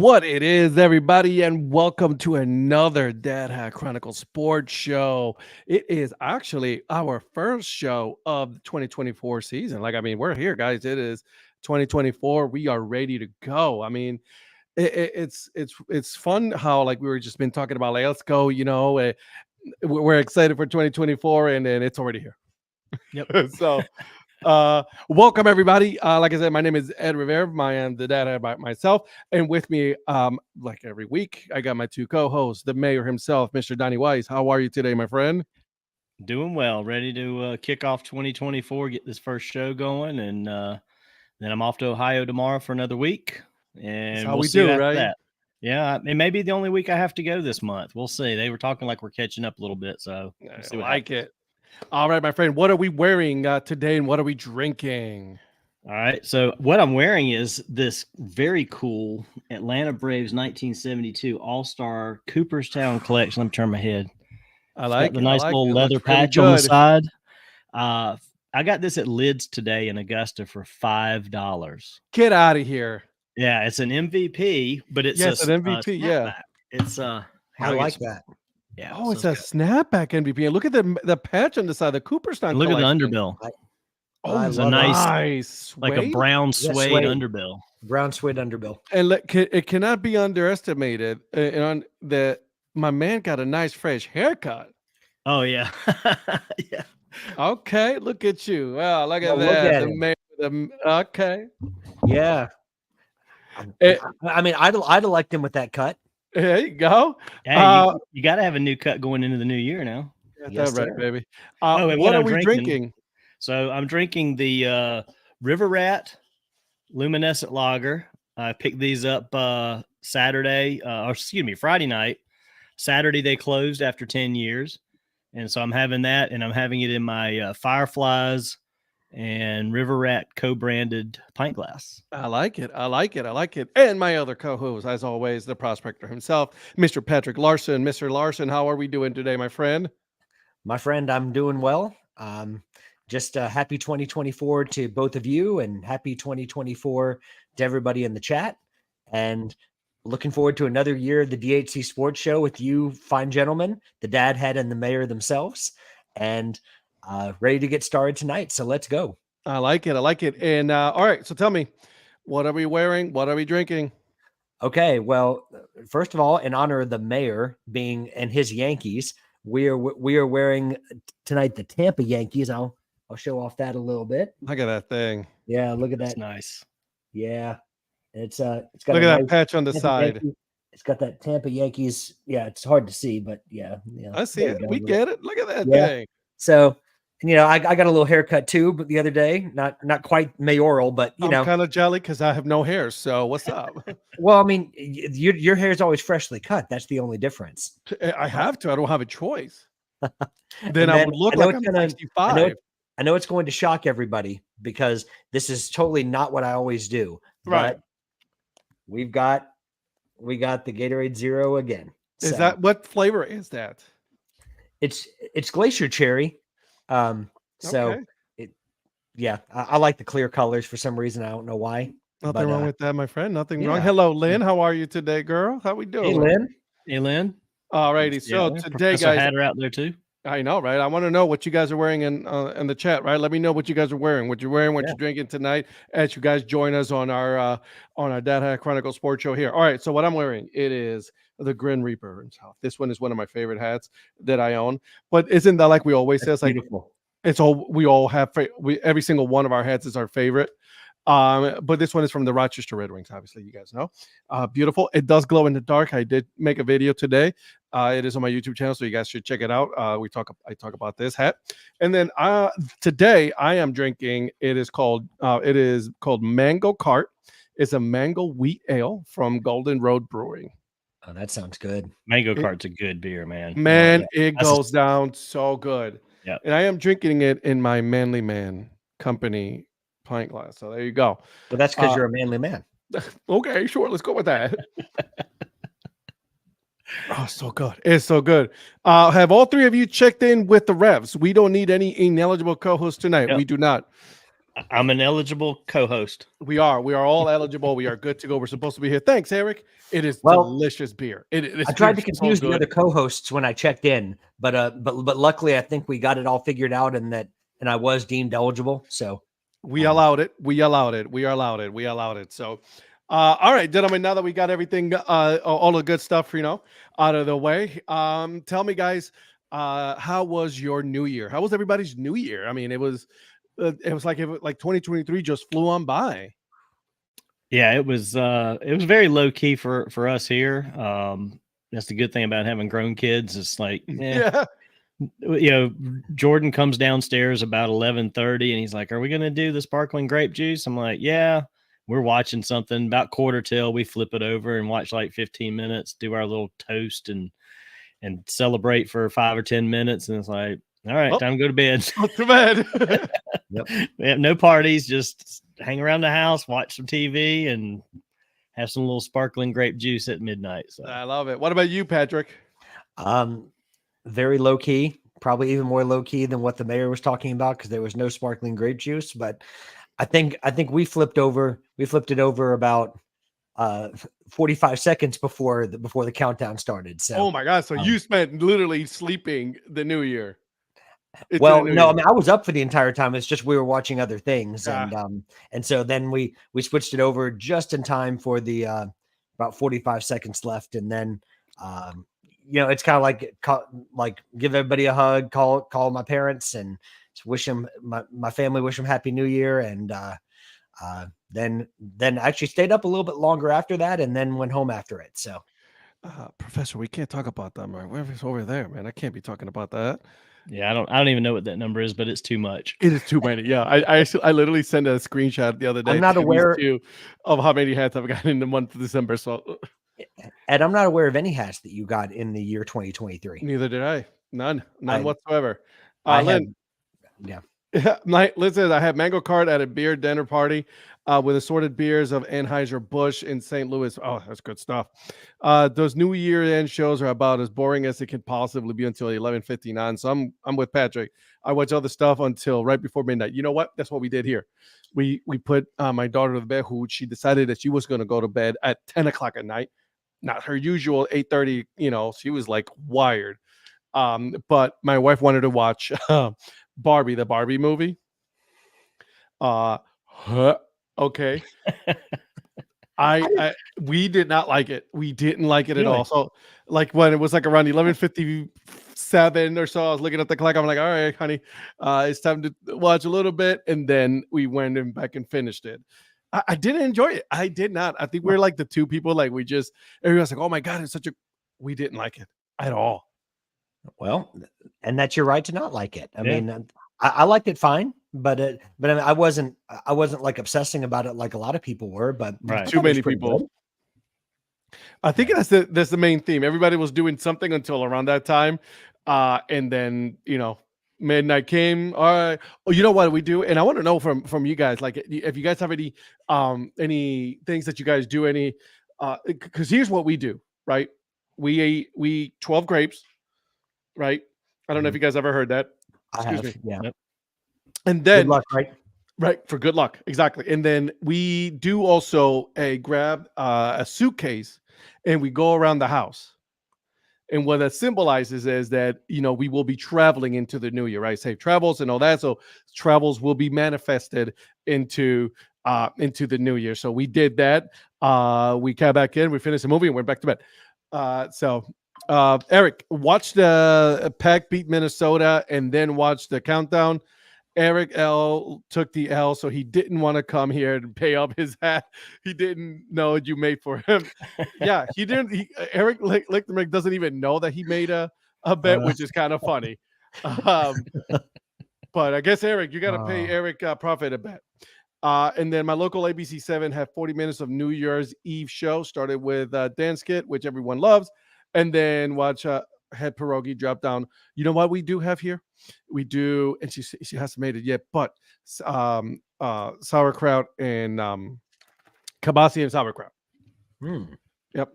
What it is, everybody, and welcome to another Dad Hat Chronicle Sports Show. It is actually our first show of the 2024 season. We're here, guys. It is 2024. We are ready to go. It's fun how we were just been talking about. Let's go. We're excited for 2024, and then it's already here. Yep. So. Welcome everybody. Like I said, my name is Ed Rivera. I am the Dad Hat by myself, and with me, like every week, I got my two co-hosts, the mayor himself, Mr. Donnie Weiss. How are you today, my friend? Doing well. Ready to kick off 2024, get this first show going, and then I'm off to Ohio tomorrow for another week. And That's how we do, right? That. Yeah, it may be the only week I have to go this month. We'll see. They were talking like we're catching up a little bit, so we'll see what happens. All right, my friend. What are we wearing today, and what are we drinking? All right. So what I'm wearing is this very cool Atlanta Braves 1972 All-Star Cooperstown collection. Let me turn my head. I like the nice little leather patch on the side. I got this at Lids today in Augusta for $5. Get out of here. Yeah, it's an MVP, but it's an MVP. Yeah, it's I like that. Yeah. Oh, it's a snapback MVP. And look at the patch on the side, the Cooperstown. Look at the underbill. It's a nice like a brown suede underbill. Brown suede underbill. And it cannot be underestimated that my man got a nice fresh haircut. Oh yeah. Yeah. Okay, look at you. Wow, look at that. Okay. Yeah. I'd elect him with that cut. There you go. Hey, you got to have a new cut going into the new year now. That's right, baby. What are we drinking? So I'm drinking the River Rat Luminescent Lager. I picked these up Friday night. Saturday they closed after 10 years. And so I'm having that, and I'm having it in my Fireflies and River Rat co-branded pint glass. I like it. And my other co-host, as always, the Prospector himself, Mr. Patrick Larson. Mr. Larson, how are we doing today, my friend? My friend, I'm doing well. Just happy 2024 to both of you, and happy 2024 to everybody in the chat. And looking forward to another year of the DHC Sports Show with you fine gentlemen, the Dad Hat and the mayor themselves. And ready to get started tonight. So let's go. I like it. And all right. So tell me, what are we wearing? What are we drinking? Okay. Well, first of all, in honor of the mayor being and his Yankees, we are wearing tonight the Tampa Yankees. I'll show off that a little bit. Look at that thing. Yeah. Look at that. That's nice. Yeah. It's got look at that patch on the side. Yankee. It's got that Tampa Yankees. Yeah. It's hard to see, but yeah. I see it. We get it. Look at that thing. So, I got a little haircut too, but the other day, not quite mayoral, but I'm kind of jelly because I have no hair. So what's up? Well, your hair is always freshly cut. That's the only difference. I have to. I don't have a choice. then I would look like I'm 65. I know it's going to shock everybody because this is totally not what I always do. Right. But we got the Gatorade Zero again. Is that what flavor is that? It's glacier cherry. Okay. I like the clear colors for some reason. I don't know why. Nothing wrong with that, my friend. Nothing wrong. Hello, Lynn. How are you today, girl? How we doing? Hey, Lynn. All righty. So today, Professor guys, Hatter out there too. I know, right? I want to know what you guys are wearing in the chat, right? Let me know what you guys are wearing, what you're wearing, what you're drinking tonight, as you guys join us on our Dad Hat Chronicle Sports Show here. All right, so what I'm wearing, it is the Grim Reaper himself. This one is one of my favorite hats that I own. But isn't that like we always say? It's like beautiful. It's all we all have. Every single one of our hats is our favorite. But this one is from the Rochester Red Wings. Obviously, you guys know. Beautiful. It does glow in the dark. I did make a video today. It is on my YouTube channel, so you guys should check it out. I talk about this hat, and then today I am drinking. It is called Mango Cart. It's a mango wheat ale from Golden Road Brewing. Oh, that sounds good. Mango Cart's a good beer, man. It goes down so good. Yeah, and I am drinking it in my Manly Man Company pint glass. So there you go. Well, that's because you're a manly man. Okay, sure. Let's go with that. Oh, so good. It's so good. Have all three of you checked in with the revs? We don't need any ineligible co-hosts tonight. Yep. We do not. I'm an eligible co-host. We are all eligible. We are good to go. We're supposed to be here. Thanks, Eric. It is Well, delicious beer. I tried to so confuse the good. other co-hosts when I checked in, but luckily I think we got it all figured out, and I was deemed eligible. So We allowed it. We allowed it. We allowed it. We allowed it. So, all right, gentlemen. Now that we got everything, all the good stuff, out of the way. Tell me, guys, how was your New Year? How was everybody's New Year? I mean, it was like 2023 just flew on by. Yeah, it was very low key for us here. That's the good thing about having grown kids. It's like, Yeah. Jordan comes downstairs about 11:30 and he's like, "Are we going to do the sparkling grape juice?" I'm like, "Yeah." We're watching something about quarter till. We flip it over and watch like 15 minutes, do our little toast and celebrate for 5 or 10 minutes. And it's like, all right, time to go to bed. Go to bed. Yep. We have no parties, just hang around the house, watch some TV, and have some little sparkling grape juice at midnight. So I love it. What about you, Patrick? Very low key, probably even more low key than what the mayor was talking about, because there was no sparkling grape juice. But I think we flipped it over about 45 seconds before the countdown started. So oh my God. So you spent literally sleeping the New Year. Well, no, I mean, I was up for the entire time. It's just we were watching other things, and so then we switched it over just in time for the about 45 seconds left, and then it's kind of like give everybody a hug, call my parents, and wish them my family, wish them Happy New Year, and then actually stayed up a little bit longer after that, and then went home after it. So, Professor, we can't talk about that, man. Whatever's over there, man. I can't be talking about that. Yeah, I don't even know what that number is, but it's too much. It is too many. Yeah, I literally sent a screenshot the other day. I'm not aware of how many hats I've gotten in the month of December. So, and I'm not aware of any hats that you got in the year 2023. Neither did I. None whatsoever. Listen, I had mango cart at a beer dinner party with assorted beers of Anheuser-Busch in St. Louis. Oh, that's good stuff. Those New Year end shows are about as boring as it can possibly be until 11:59. So I'm with Patrick. I watch other stuff until right before midnight. You know what? That's what we did here. We put my daughter to bed, who she decided that she was going to go to bed at 10 o'clock at night. Not her usual 8:30. She was like wired. But my wife wanted to watch Barbie, the Barbie movie. Okay. We did not like it. We didn't like it at all. So like when it was like around 11:57 or so, I was looking at the clock. I'm like, all right, honey, it's time to watch a little bit. And then we went back and finished it. I didn't enjoy it. I did not. I think we're like the two people, like everyone's like, oh my God, we didn't like it at all. Well, and that's your right to not like it. I mean, I liked it fine, but I mean, I wasn't like obsessing about it like a lot of people were, but too many people. Good. I think that's the main theme. Everybody was doing something until around that time. And then, midnight came. All right. Oh, you know what we do? And I want to know from you guys, like if you guys have any things that you guys do, because here's what we do, right? We 12 grapes. Right. I don't know if you guys ever heard that. Excuse me. Yeah. Yep. And then good luck, right? Right. For good luck. Exactly. And then we do also grab a suitcase and we go around the house. And what that symbolizes is that, we will be traveling into the new year, right? Safe travels and all that. So travels will be manifested into the new year. So we did that. We came back in, we finished the movie and went back to bed. Eric, watch the Pack beat Minnesota and then watch the countdown. Eric L took the L, so he didn't want to come here to pay up his hat. He didn't know what you made for him. Yeah, he didn't. Eric Lichtenberg doesn't even know that he made a bet, which is kind of funny. But I guess, Eric, you got to pay Eric Profit a bet. And then my local ABC 7 had 40 minutes of New Year's Eve show. Started with Dan Skit, which everyone loves. And then watch Head Pierogi drop down. You know what we do have here? We do, and she hasn't made it yet, but sauerkraut and kielbasa and sauerkraut. Yep.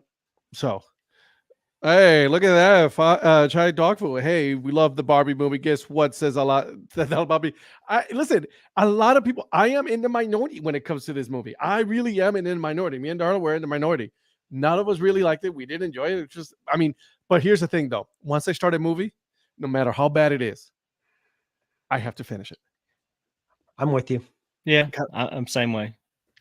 So Hey, look at that. Chai dog food. Hey, we love the Barbie movie. Guess what says a lot about me? Listen, a lot of people, I am in the minority when it comes to this movie. I really am in the minority. Me and Darla were in the minority. None of us really liked it. We did enjoy it. It's just, I mean, but here's the thing though. Once I start a movie, no matter how bad it is, I have to finish it. I'm with you. Yeah, I'm same way.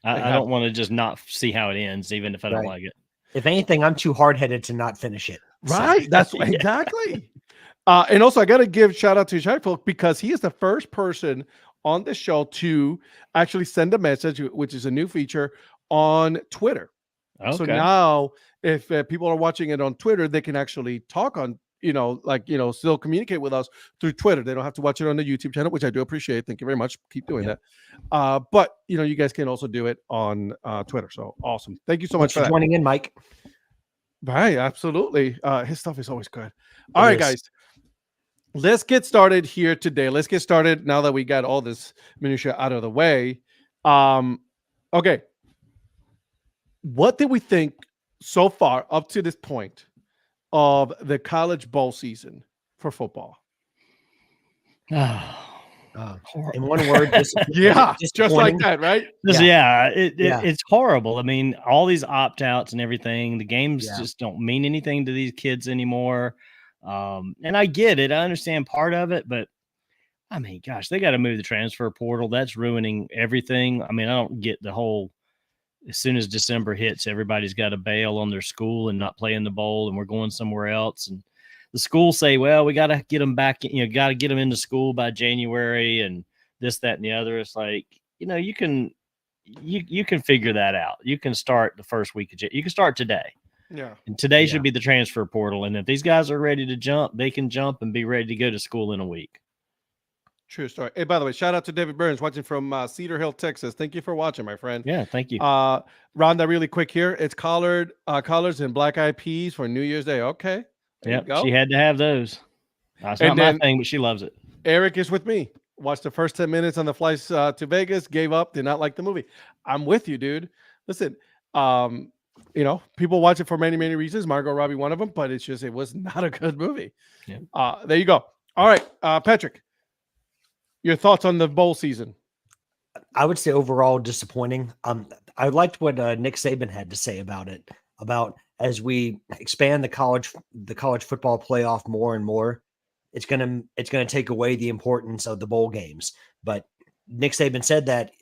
I don't want to just not see how it ends, even if I don't like it. If anything, I'm too hard-headed to not finish it. Right. So. That's exactly. And also, I got to give shout out to Chai Folk because he is the first person on the show to actually send a message, which is a new feature on Twitter. Okay. So now if people are watching it on Twitter, they can actually talk on, still communicate with us through Twitter. They don't have to watch it on the YouTube channel, which I do appreciate. Thank you very much. Keep doing that. But, you guys can also do it on Twitter. So awesome. Thank you so much for joining in, Mike. Right. Absolutely. His stuff is always good. All right, guys. Let's get started here today. Let's get started now that we got all this minutia out of the way. Okay. What did we think so far up to this point of the college bowl season for football? In one word, just like that, right? It's horrible. I mean, all these opt-outs and everything, the games just don't mean anything to these kids anymore. And I get it. I understand part of it, but I mean, gosh, they got to move the transfer portal. That's ruining everything. I mean, I don't get the whole, as soon as December hits, everybody's got to bail on their school and not play in the bowl, and we're going somewhere else. And the schools say, well, we got to get them back, got to get them into school by January and this, that, and the other. It's like, you can figure that out. You can start the first week of January. You can start today. Yeah. And today should be the transfer portal. And if these guys are ready to jump, they can jump and be ready to go to school in a week. True story. Hey, by the way, shout out to David Burns watching from Cedar Hill, Texas. Thank you for watching, my friend. Yeah, thank you. Rhonda, really quick here. It's collards and black eyed peas for New Year's Day. Okay. Yeah, she had to have those. That's not my thing, but she loves it. Eric is with me. Watched the first 10 minutes on the flights to Vegas, gave up, did not like the movie. I'm with you, dude. Listen, people watch it for many, many reasons. Margot Robbie, one of them, but it was not a good movie. Yeah. There you go. All right, Patrick, your thoughts on the bowl season? I would say overall disappointing. I liked what Nick Saban had to say about it, about as we expand the college football playoff more and more, it's gonna take away the importance of the bowl games. But Nick Saban said that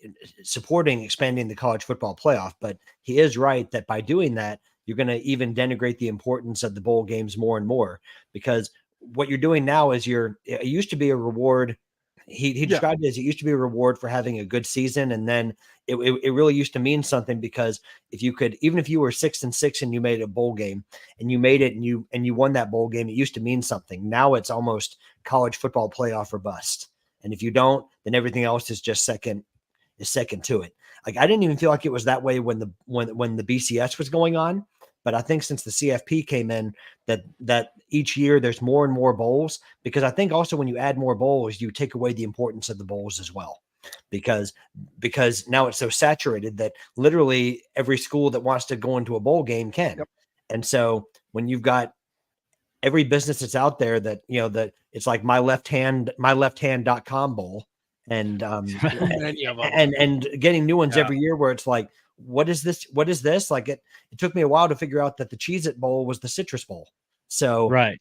supporting expanding the college football playoff, but he is right that by doing that, you're going to even denigrate the importance of the bowl games more and more, because what you're doing now is it used to be a reward. He described it as it used to be a reward for having a good season. And then it really used to mean something, because even if you were 6-6 and you made a bowl game and you made it and you won that bowl game, it used to mean something. Now it's almost college football playoff or bust. And if you don't, then everything else is just second to it. Like, I didn't even feel like it was that way when the BCS was going on. But I think since the CFP came in, that each year there's more and more bowls, because I think also when you add more bowls, you take away the importance of the bowls as well, because now it's so saturated that literally every school that wants to go into a bowl game can. Yep. And so when you've got every business that's out there that it's like my left hand.com bowl and getting new ones every year where it's like, what is this? What is this? Like it took me a while to figure out that the Cheez-It Bowl was the Citrus Bowl. So, right.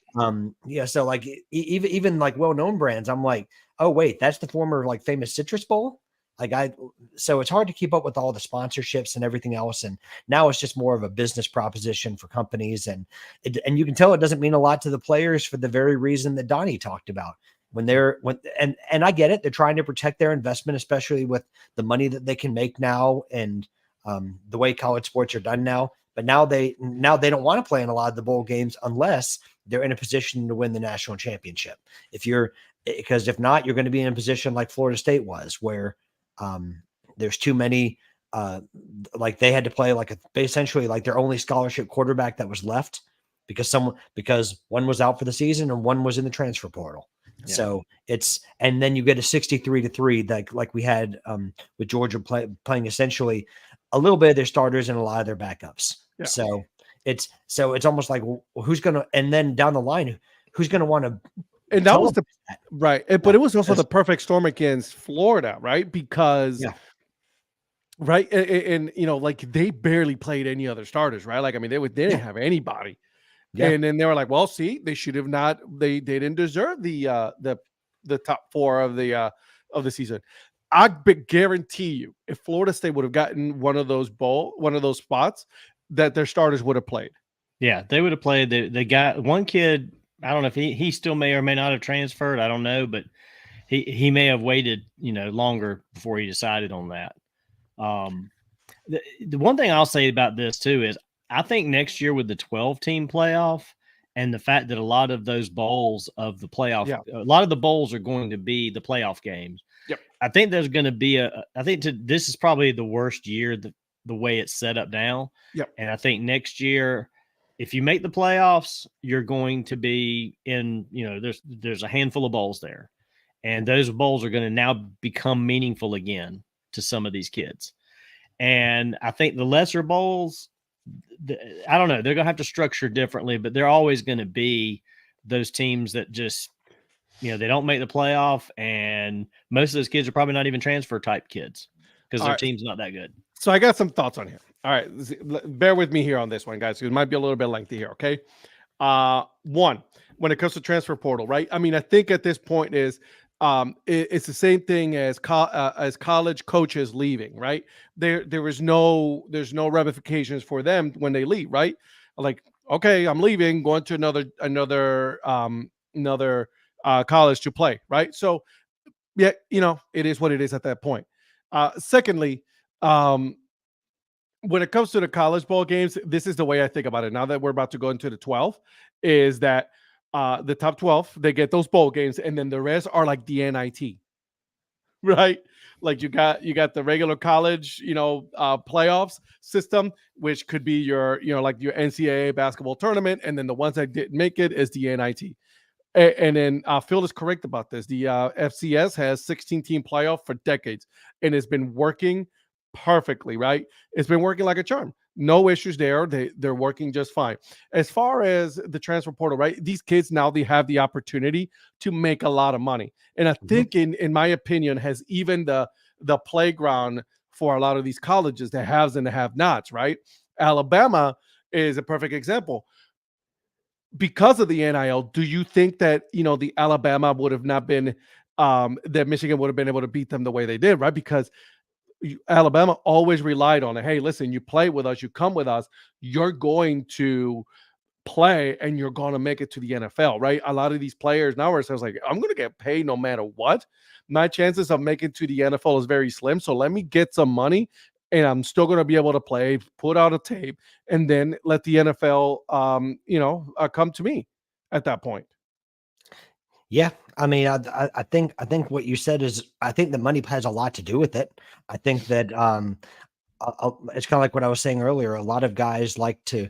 So like even like well-known brands, I'm like, oh wait, that's the former like famous Citrus Bowl. So it's hard to keep up with all the sponsorships and everything else. And now it's just more of a business proposition for companies. And you can tell it doesn't mean a lot to the players for the very reason that Donnie talked about. And I get it. They're trying to protect their investment, especially with the money that they can make now and the way college sports are done now. But now they don't want to play in a lot of the bowl games unless they're in a position to win the national championship. Because if not, you're going to be in a position like Florida State was, where there's too many. Like they had to play essentially like their only scholarship quarterback that was left because one was out for the season and one was in the transfer portal. Yeah. So and then you get a 63-3 like we had with Georgia playing essentially a little bit of their starters and a lot of their backups. Yeah. So it's almost like, well, who's going to, and then down the line, who's going to want to, and that was right. But it was also the perfect storm against Florida, right? Because right. And like they barely played any other starters, right? Like, I mean, they didn't have anybody. Yeah. And then they were like, well, see, they should have not, they didn't deserve the top 4 of the season. I guarantee you, if Florida State would have gotten one of those spots, that their starters would have played. Yeah, they would have played. They got one kid, I don't know if he still may or may not have transferred. I don't know, but he may have waited, longer before he decided on that. The one thing I'll say about this too is I think next year with the 12-team playoff and the fact that a lot of those bowls of the playoff, a lot of the bowls are going to be the playoff games. Yep. I think there's going to be this is probably the worst year the way it's set up now. Yep. And I think next year, if you make the playoffs, you're going to be in, there's a handful of bowls there. And those bowls are going to now become meaningful again to some of these kids. And I think the lesser bowls, I don't know, they're going to have to structure differently, but they're always going to be those teams that just, they don't make the playoff. And most of those kids are probably not even transfer type kids because their team's not that good. So I got some thoughts on here. All right. Bear with me here on this one, guys. It might be a little bit lengthy here. Okay. One, when it comes to transfer portal, right? I mean, I think at this point is, it's the same thing as college coaches leaving, right? There's no ramifications for them when they leave, right? Like, okay, I'm leaving, going to another college to play, right? So, yeah, it is what it is at that point. Secondly, when it comes to the college ball games, this is the way I think about it. Now that we're about to go into the 12, is that the top 12, they get those bowl games, and then the rest are like the NIT, right? Like you got the regular college, playoffs system, which could be your your NCAA basketball tournament, and then the ones that didn't make it is the NIT. And then Phil is correct about this. The FCS has 16-team playoff for decades, and it's been working perfectly, right? It's been working like a charm. No issues there. They're working just fine. As far as the transfer portal, right? These kids now, they have the opportunity to make a lot of money. And I think in my opinion, has even the playground for a lot of these colleges, the haves and the have-nots, right? Alabama is a perfect example. Because of the NIL, do you think that the Alabama would have not been that Michigan would have been able to beat them the way they did, right? Because Alabama always relied on it. Hey, listen, you play with us, you come with us, you're going to play and you're going to make it to the NFL, right? A lot of these players now are like, I'm going to get paid no matter what. My chances of making to the NFL is very slim. So let me get some money and I'm still going to be able to play, put out a tape, and then let the NFL, come to me at that point. Yeah, I mean, I think what you said is, I think the money has a lot to do with it. I think that it's kind of like what I was saying earlier. A lot of guys like to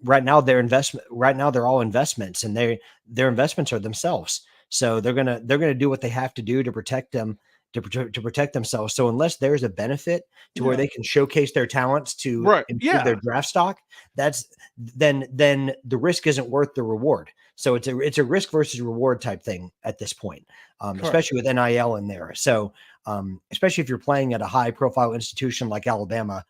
right now they're all investments, and their investments are themselves. So they're gonna do what they have to do to protect them. To protect themselves. So unless there's a benefit to where they can showcase their talents to improve their draft stock, then the risk isn't worth the reward. So it's a risk versus reward type thing at this point, especially with NIL in there. So especially if you're playing at a high profile institution like Alabama,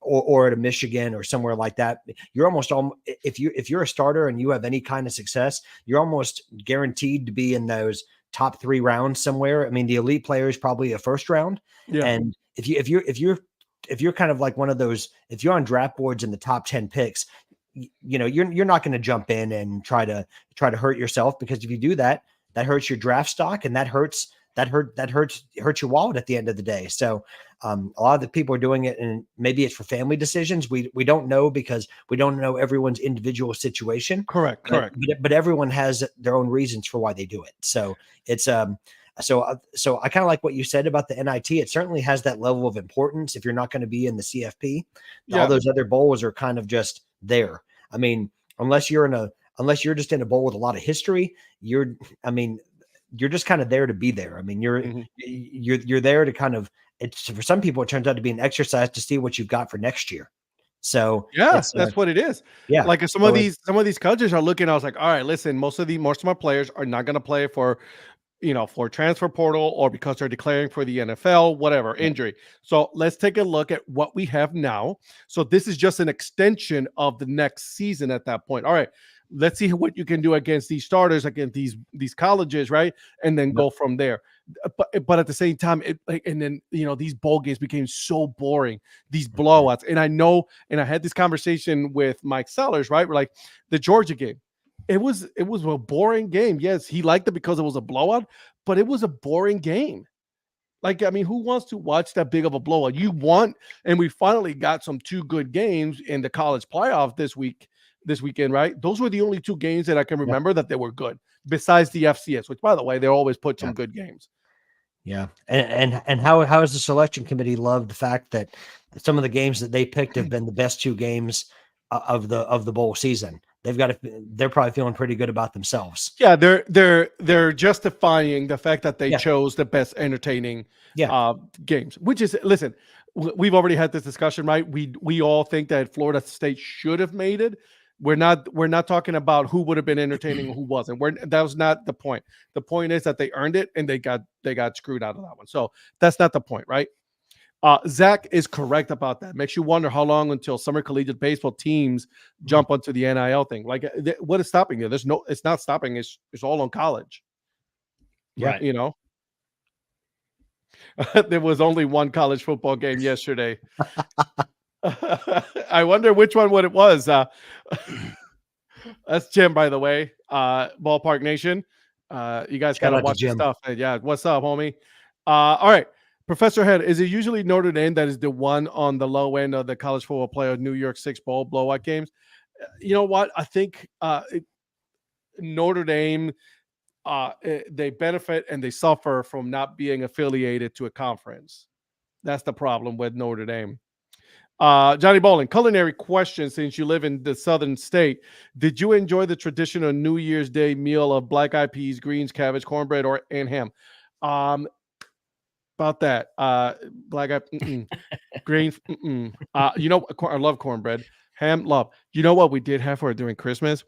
or at a Michigan or somewhere like that, you're almost if you're a starter and you have any kind of success, you're almost guaranteed to be in those top 3 rounds somewhere. I mean, the elite player is probably a first round. Yeah. And if you're kind of like one of those, if you're on draft boards in the top 10 picks, you're not going to jump in and try to hurt yourself, because if you do that, that hurts your draft stock, and that hurts your wallet at the end of the day. So a lot of the people are doing it, and maybe it's for family decisions. We don't know, because we don't know everyone's individual situation. Correct. But everyone has their own reasons for why they do it. So it's so I kind of like what you said about the NIT. It certainly has that level of importance. If you're not going to be in the CFP, all those other bowls are kind of just there. I mean, unless you're just in a bowl with a lot of history, you're just kind of there to be there. I mean, you're there to kind of, it's, for some people, it turns out to be an exercise to see what you've got for next year. So Yeah, it's that's what it is. yeah. Like some So of these coaches are looking. I was like, all right, listen, most of my players are not going to play for, for transfer portal or because they're declaring for the NFL, whatever, injury. So let's take a look at what we have now. So this is just an extension of the next season at that point. All right, let's see what you can do against these starters, against these colleges, right? And then go from there. But at the same time, and then these bowl games became so boring, these blowouts. And I know, and I had this conversation with Mike Sellers, right? We're like the Georgia game. It was a boring game. Yes, he liked it because it was a blowout, but it was a boring game. Like, I mean, who wants to watch that big of a blowout? And we finally got some 2 good games in the college playoff this weekend, right? Those were the only 2 games that I can remember that they were good, besides the FCS, which, by the way, they always put some good games. Yeah. And how has the selection committee loved the fact that some of the games that they picked have been the best 2 games of the bowl season? They're probably feeling pretty good about themselves. Yeah, they're justifying the fact that they chose the best entertaining games, which is, listen, we've already had this discussion, right? We all think that Florida State should have made it. We're not talking about who would have been entertaining and who wasn't. That was not the point. The point is that they earned it and they got screwed out of that one. So that's not the point, right? Zach is correct about that. Makes you wonder how long until summer collegiate baseball teams jump onto the NIL thing. Like, what is stopping you? It's not stopping. It's all on college. Right. There was only one college football game yesterday. I wonder which one it was. That's Jim, by the way. Ballpark Nation. You guys gotta watch the stuff. Yeah, what's up, homie? All right. Professor Head, is it usually Notre Dame that is the one on the low end of the college football playoff New York 6 bowl blowout games? You know what? I think Notre Dame, they benefit and they suffer from not being affiliated to a conference. That's the problem with Notre Dame. Johnny Bowling, culinary question, since you live in the southern state. Did you enjoy the traditional New Year's Day meal of black-eyed peas, greens, cabbage, cornbread, and ham? About that, black-eyed greens. I love cornbread. Ham, love. You know what we did have for it during Christmas?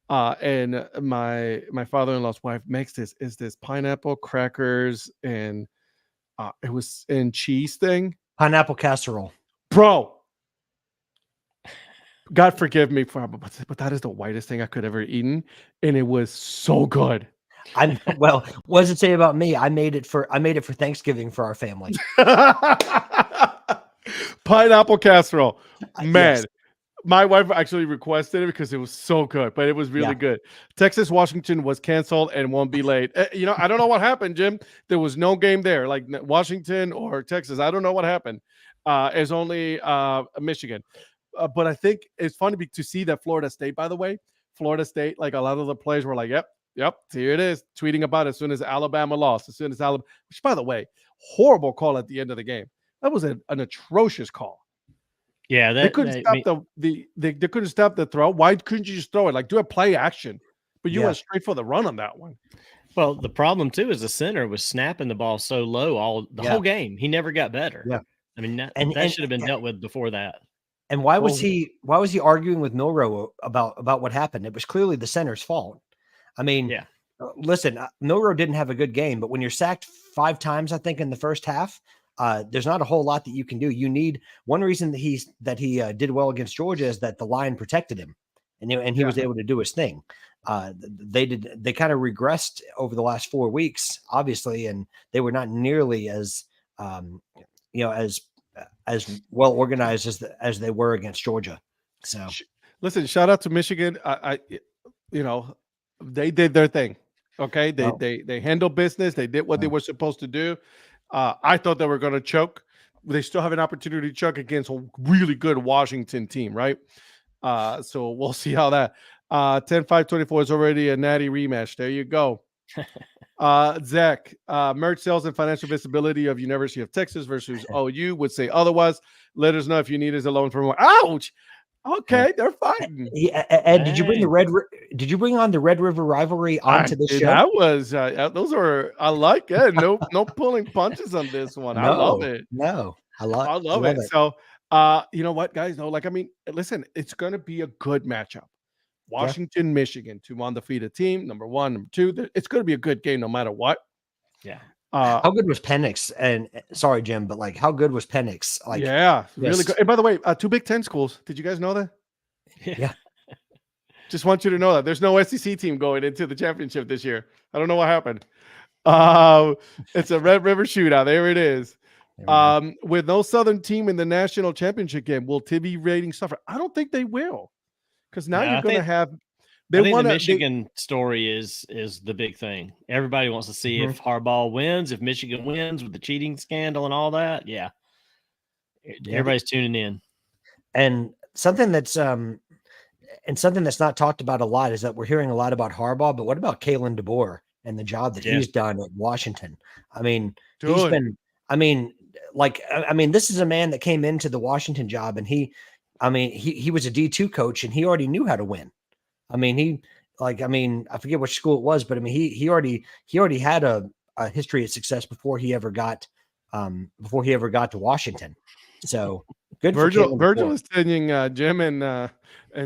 And my father-in-law's wife makes this pineapple crackers and it was in cheese thing. Pineapple casserole. Bro, God forgive me but that is the whitest thing I could ever eaten, and it was so good. What does it say about me? I made it for Thanksgiving for our family. Pineapple casserole, man. Yes. My wife actually requested it because it was so good, but it was really good. Texas Washington was canceled and won't be late. I don't know what happened, Jim. There was no game there, like Washington or Texas. I don't know what happened. It's only Michigan. But I think it's funny to see that Florida State, by the way, like a lot of the players were like, yep, here it is, tweeting about it as soon as Alabama lost, which, by the way, horrible call at the end of the game. That was an atrocious call. Yeah, they couldn't stop they couldn't stop the throw. Why couldn't you just throw it? Like, do a play action. But you went straight for the run on that one. Well, the problem too is the center was snapping the ball so low the whole game. He never got better. Yeah. I mean, that should have been dealt with before that. And why was he arguing with Milroe about what happened? It was clearly the center's fault. I mean, listen, Milroe didn't have a good game, but when you're sacked 5 times, I think in the first half, there's not a whole lot that you can do. You need one reason that he did well against Georgia is that the line protected him, and he was able to do his thing. They kind of regressed over the last 4 weeks, obviously, and they were not nearly as as well organized as they were against Georgia. So listen, shout out to Michigan. They did their thing. Okay. They handled business. They did what they were supposed to do. I thought they were going to choke. They still have an opportunity to choke against a really good Washington team. Right. So we'll see how that 10-5-24 is already a natty rematch. There you go. Zach, merch sales and financial visibility of University of Texas versus OU would say otherwise. Let us know if you need us a loan for more. Ouch. Okay, they're fighting. Ed, did you bring on the Red River rivalry onto the show? That was those are I like it. No pulling punches on this one. I love it. No, I love it. So You know what, guys? No, like, I mean, listen, it's going to be a good matchup. Washington, Michigan, two undefeated team, number one, number two. It's going to be a good game no matter what. Yeah. How good was Penix? And sorry, Jim, but like, how good was Penix? Like, yeah, really good. And by the way, two Big Ten schools. Did you guys know that? Yeah. Just want you to know that there's no SEC team going into the championship this year. I don't know what happened. It's a Red River shootout. There it is. With no Southern team in the national championship game, will TV ratings suffer? I don't think they will, because now you're going to have. I think the Michigan story is the big thing. Everybody wants to see if Harbaugh wins, if Michigan wins with the cheating scandal and all that. Yeah, everybody's tuning in. And something that's not talked about a lot is that we're hearing a lot about Harbaugh, but what about Kalen DeBoer and the job that he's done at Washington? I mean, he's been. I mean, this is a man that came into the Washington job, and he was a D2 coach, and he already knew how to win. I mean, I forget which school it was, but I mean, he already had a history of success before he ever got to Washington. So good. Virgil is sending Jim and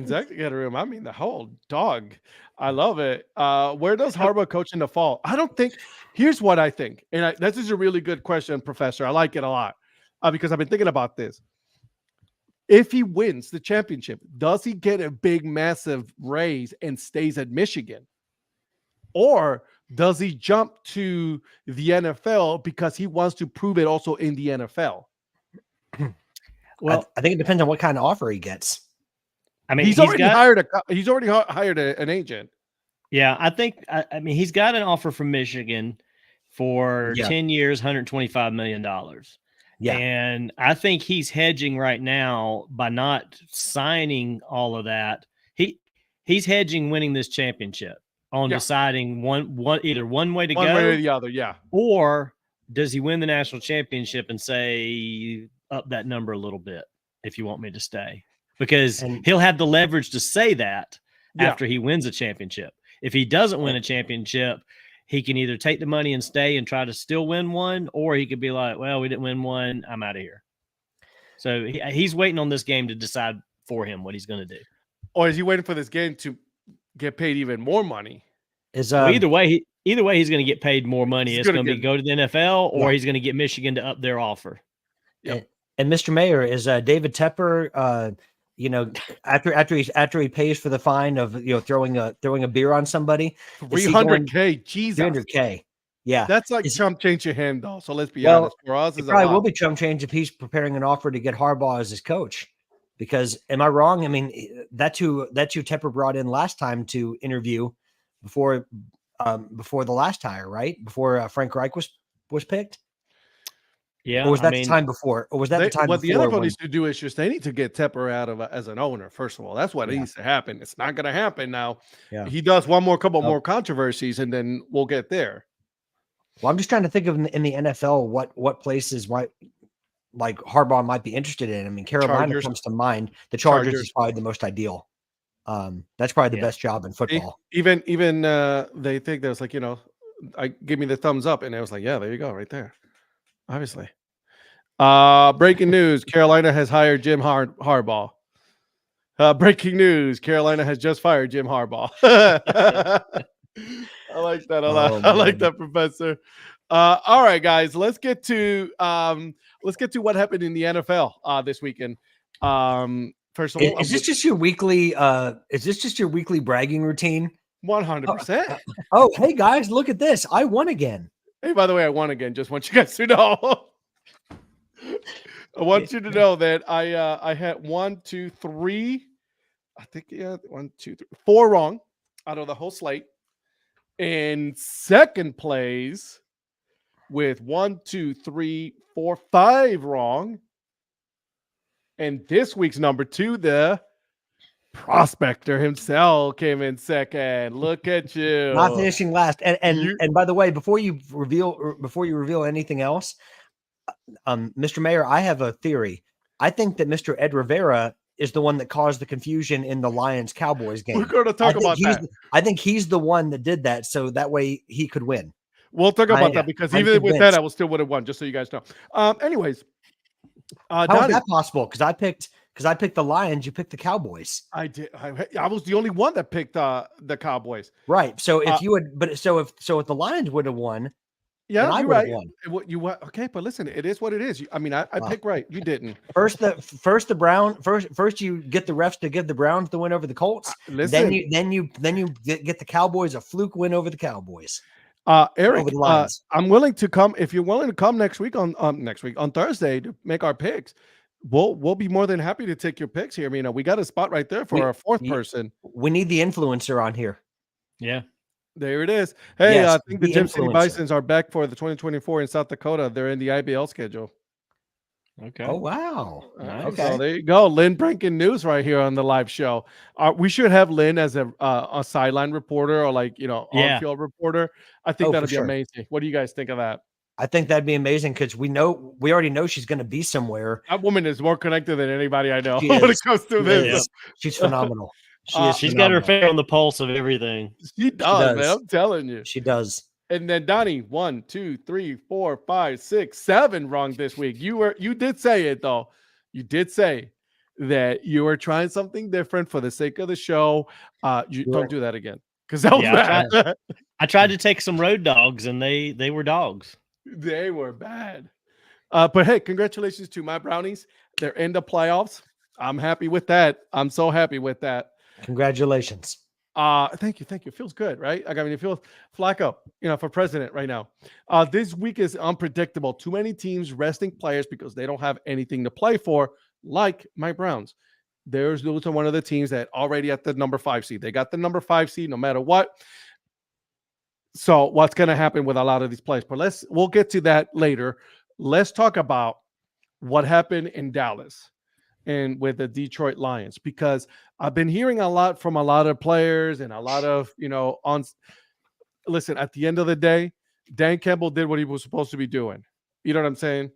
Zach together room. I mean, the whole dog. I love it. Where does Harbaugh coach in the fall? I don't think. Here's what I think, and this is a really good question, Professor. I like it a lot because I've been thinking about this. If he wins the championship, does he get a big, massive raise and stays at Michigan? Or does he jump to the NFL because he wants to prove it also in the NFL? Well, I think it depends on what kind of offer he gets. I mean, he's already hired an agent. Yeah, I think. I mean, he's got an offer from Michigan for 10 years, $125 million. Yeah. And I think he's hedging right now by not signing all of that. He's hedging winning this championship on deciding either one way to go way or the other. Yeah. Or does he win the national championship and say up that number a little bit if you want me to stay? Because he'll have the leverage to say that after he wins a championship. If he doesn't win a championship, he can either take the money and stay and try to still win one, or he could be like, well, we didn't win one. I'm out of here. So he's waiting on this game to decide for him what he's going to do. Or is he waiting for this game to get paid even more money? Either way, he's going to get paid more money. It's going to be go to the NFL, or he's going to get Michigan to up their offer. Yep. And Mr. Mayor, is David Tepper, after he pays for the fine of throwing a beer on somebody, $300K, Jesus, $300K, yeah, that's like chump change your hand though. So let's be honest, for us, it probably will be chump change if he's preparing an offer to get Harbaugh as his coach. Because am I wrong? I mean, that's who Tepper brought in last time to interview before the last hire, right? Before Frank Reich was picked. Yeah, or was that the time before? Or was that the time what before? What the NFL needs to do is just they need to get Tepper out of as an owner. First of all, that's what needs to happen. It's not going to happen now. Yeah. He does couple more controversies, and then we'll get there. Well, I'm just trying to think of in the NFL what places like Harbaugh might be interested in. I mean, Carolina comes to mind. The Chargers is probably the most ideal. That's probably the best job in football. Even they think there's I give me the thumbs up, and I was like, yeah, there you go, right there. Obviously. Breaking news: Carolina has hired Jim Harbaugh. Breaking news: Carolina has just fired Jim Harbaugh. I like that a lot. I like that, Professor. All right, guys, let's get to what happened in the NFL this weekend. First of all, is this just your weekly? Is this just your weekly bragging routine? 100%. Oh, hey guys, look at this! I won again. Hey, by the way, I won again. Just want you guys to know. I want you to know that I had 1, 2, 3. I think 1, 2, 3, 4 wrong out of the whole slate. In second place with 1, 2, 3, 4, 5 wrong. And this week's number 2, the Prospector himself came in second. Look at you. Not finishing last. And by the way, before you reveal anything else, Mr. Mayor, I have a theory. I think that Mr. Ed Rivera is the one that caused the confusion in the Lions-Cowboys game. We're going to talk about that. I think he's the one that did that, so that way he could win. We'll talk about that because even with that, I still would have won, just so you guys know. Anyways, How is Donnie, that possible? Because I picked the Lions. You picked the Cowboys. I did. I was the only one that picked the Cowboys. Right. So if Uh, you had, but so if the Lions would have won, then Yeah, I you're would have right. won. You what? Okay, but listen, it is what it is. I mean, I Wow. picked right. You didn't. First you get the refs to give the Browns the win over the Colts. Listen, Then you get the Cowboys a fluke win over the Cowboys. Eric, over the Lions. I'm willing to come if you're willing to come next week on Thursday to make our picks. We'll be more than happy to take your picks here. I mean, we got a spot right there for our fourth person. We need the influencer on here. Yeah. There it is. Hey, Yes, I think the the Gym City influencer. Bisons are back for the 2024 in South Dakota. They're in the IBL schedule. Okay. Oh wow. Nice. Okay. So there you go. Lynn breaking news right here on the live show. We should have Lynn as a sideline reporter or on-field reporter. I think that'll be amazing. What do you guys think of that? I think that'd be amazing because we already know she's going to be somewhere. That woman is more connected than anybody I know She when it is. comes to She this. is. She's phenomenal. She's got her finger on the pulse of everything. She does, man. I'm telling you. She does. And then Donnie, 1, 2, 3, 4, 5, 6, 7 wrong this week. You did say it though. You did say that you were trying something different for the sake of the show. Don't do that again because that was bad. I tried to take some road dogs and they were dogs. They were bad. But hey, congratulations to my Brownies. They're in the playoffs. I'm happy with that. I'm so happy with that. Congratulations. Thank you. It feels good, right? I mean, it feels Flacco, for president right now. This week is unpredictable. Too many teams resting players because they don't have anything to play for, like my Browns. Those are one of the teams that already at the number 5 seed. They got the number 5 seed no matter what. So what's going to happen with a lot of these players? But we'll get to that later. Let's talk about what happened in Dallas and with the Detroit Lions, because I've been hearing a lot from a lot of players and a lot of, listen, at the end of the day, Dan Campbell did what he was supposed to be doing. You know what I'm saying?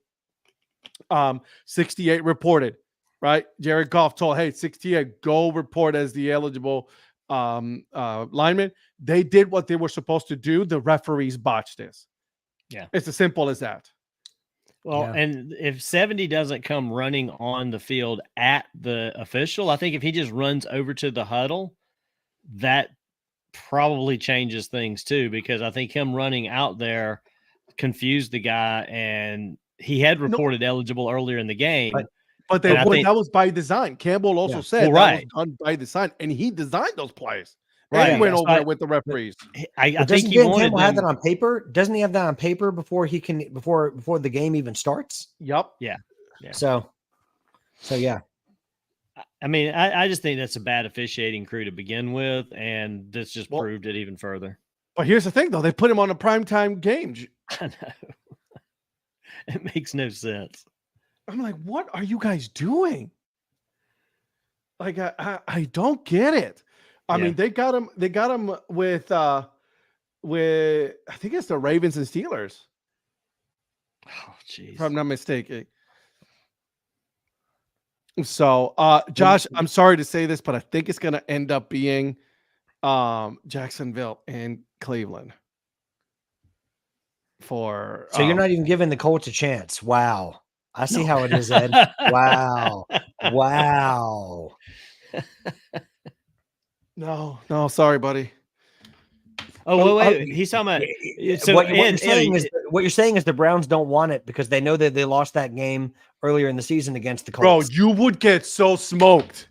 68 reported, right? Jared Goff told, hey, 68, go report as the eligible lineman. They did what they were supposed to do. The referees botched this. Yeah. It's as simple as that. Well, and if 70 doesn't come running on the field at the official, I think if he just runs over to the huddle, that probably changes things too, because I think him running out there confused the guy, and he had reported eligible earlier in the game. But that was by design. Campbell also said that was done by design, and he designed those plays. Right, and went over with the referees. I think he wanted have that on paper. Doesn't he have that on paper before the game even starts? Yep. Yeah. So yeah. I mean, I just think that's a bad officiating crew to begin with, and this just proved it even further. But here's the thing, though: they put him on a primetime game. I know. It makes no sense. I'm like, what are you guys doing? Like, I don't get it. I mean, they got him with I think it's the Ravens and Steelers. Oh, jeez. If I'm not mistaken. So, Josh, I'm sorry to say this, but I think it's going to end up being Jacksonville and Cleveland. So you're not even giving the Colts a chance. Wow. I see how it is, Ed. Wow. Wow. No, sorry, buddy. Oh, wait. He's talking about. So what you're saying is the Browns don't want it because they know that they lost that game earlier in the season against the Colts. Bro, you would get so smoked.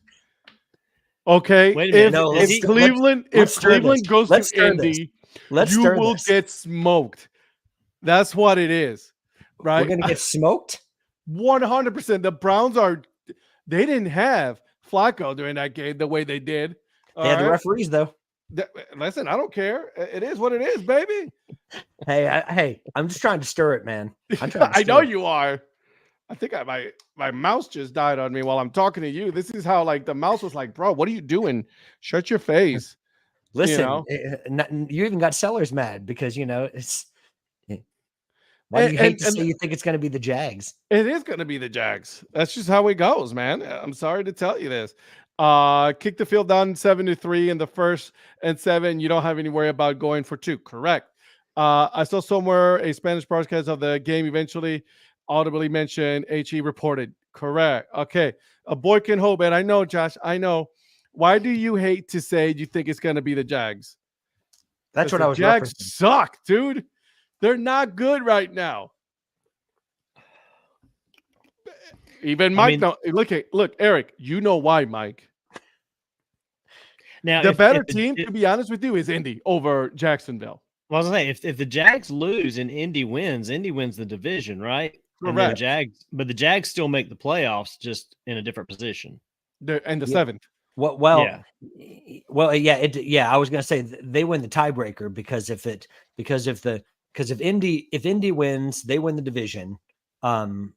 Okay, wait a minute. If Cleveland goes to Indy, you will get smoked. That's what it is, right? We're gonna get smoked. 100%. The Browns they didn't have Flacco during that game the way they did. They had the referees, though. Listen, I don't care. It is what it is, baby. Hey, I'm just trying to stir it, man. I know you are. I think my mouse just died on me while I'm talking to you. This is how the mouse was like, bro, what are you doing? Shut your face. Listen, you even got sellers mad because it's. Why do you hate to say you think it's going to be the Jags? It is going to be the Jags. That's just how it goes, man. I'm sorry to tell you this. Kick the field down 7-3 in the 1st and 7. You don't have any worry about going for 2. Correct. I saw somewhere a Spanish broadcast of the game eventually. audibly mentioned. HE reported. Correct. Okay. A boy can hope. And I know, Josh, I know. Why do you hate to say you think it's going to be the Jags? That's what I was Jags referencing. suck, dude. They're not good right now. Even Mike, look, Eric, you know why, Mike. Now, The better team, to be honest with you, is Indy over Jacksonville. Well, I was gonna say, if the Jags lose and Indy wins the division, right? Correct. But the Jags still make the playoffs, just in a different position. They're in the seventh. I was going to say they win the tiebreaker because if Indy wins, they win the division. Take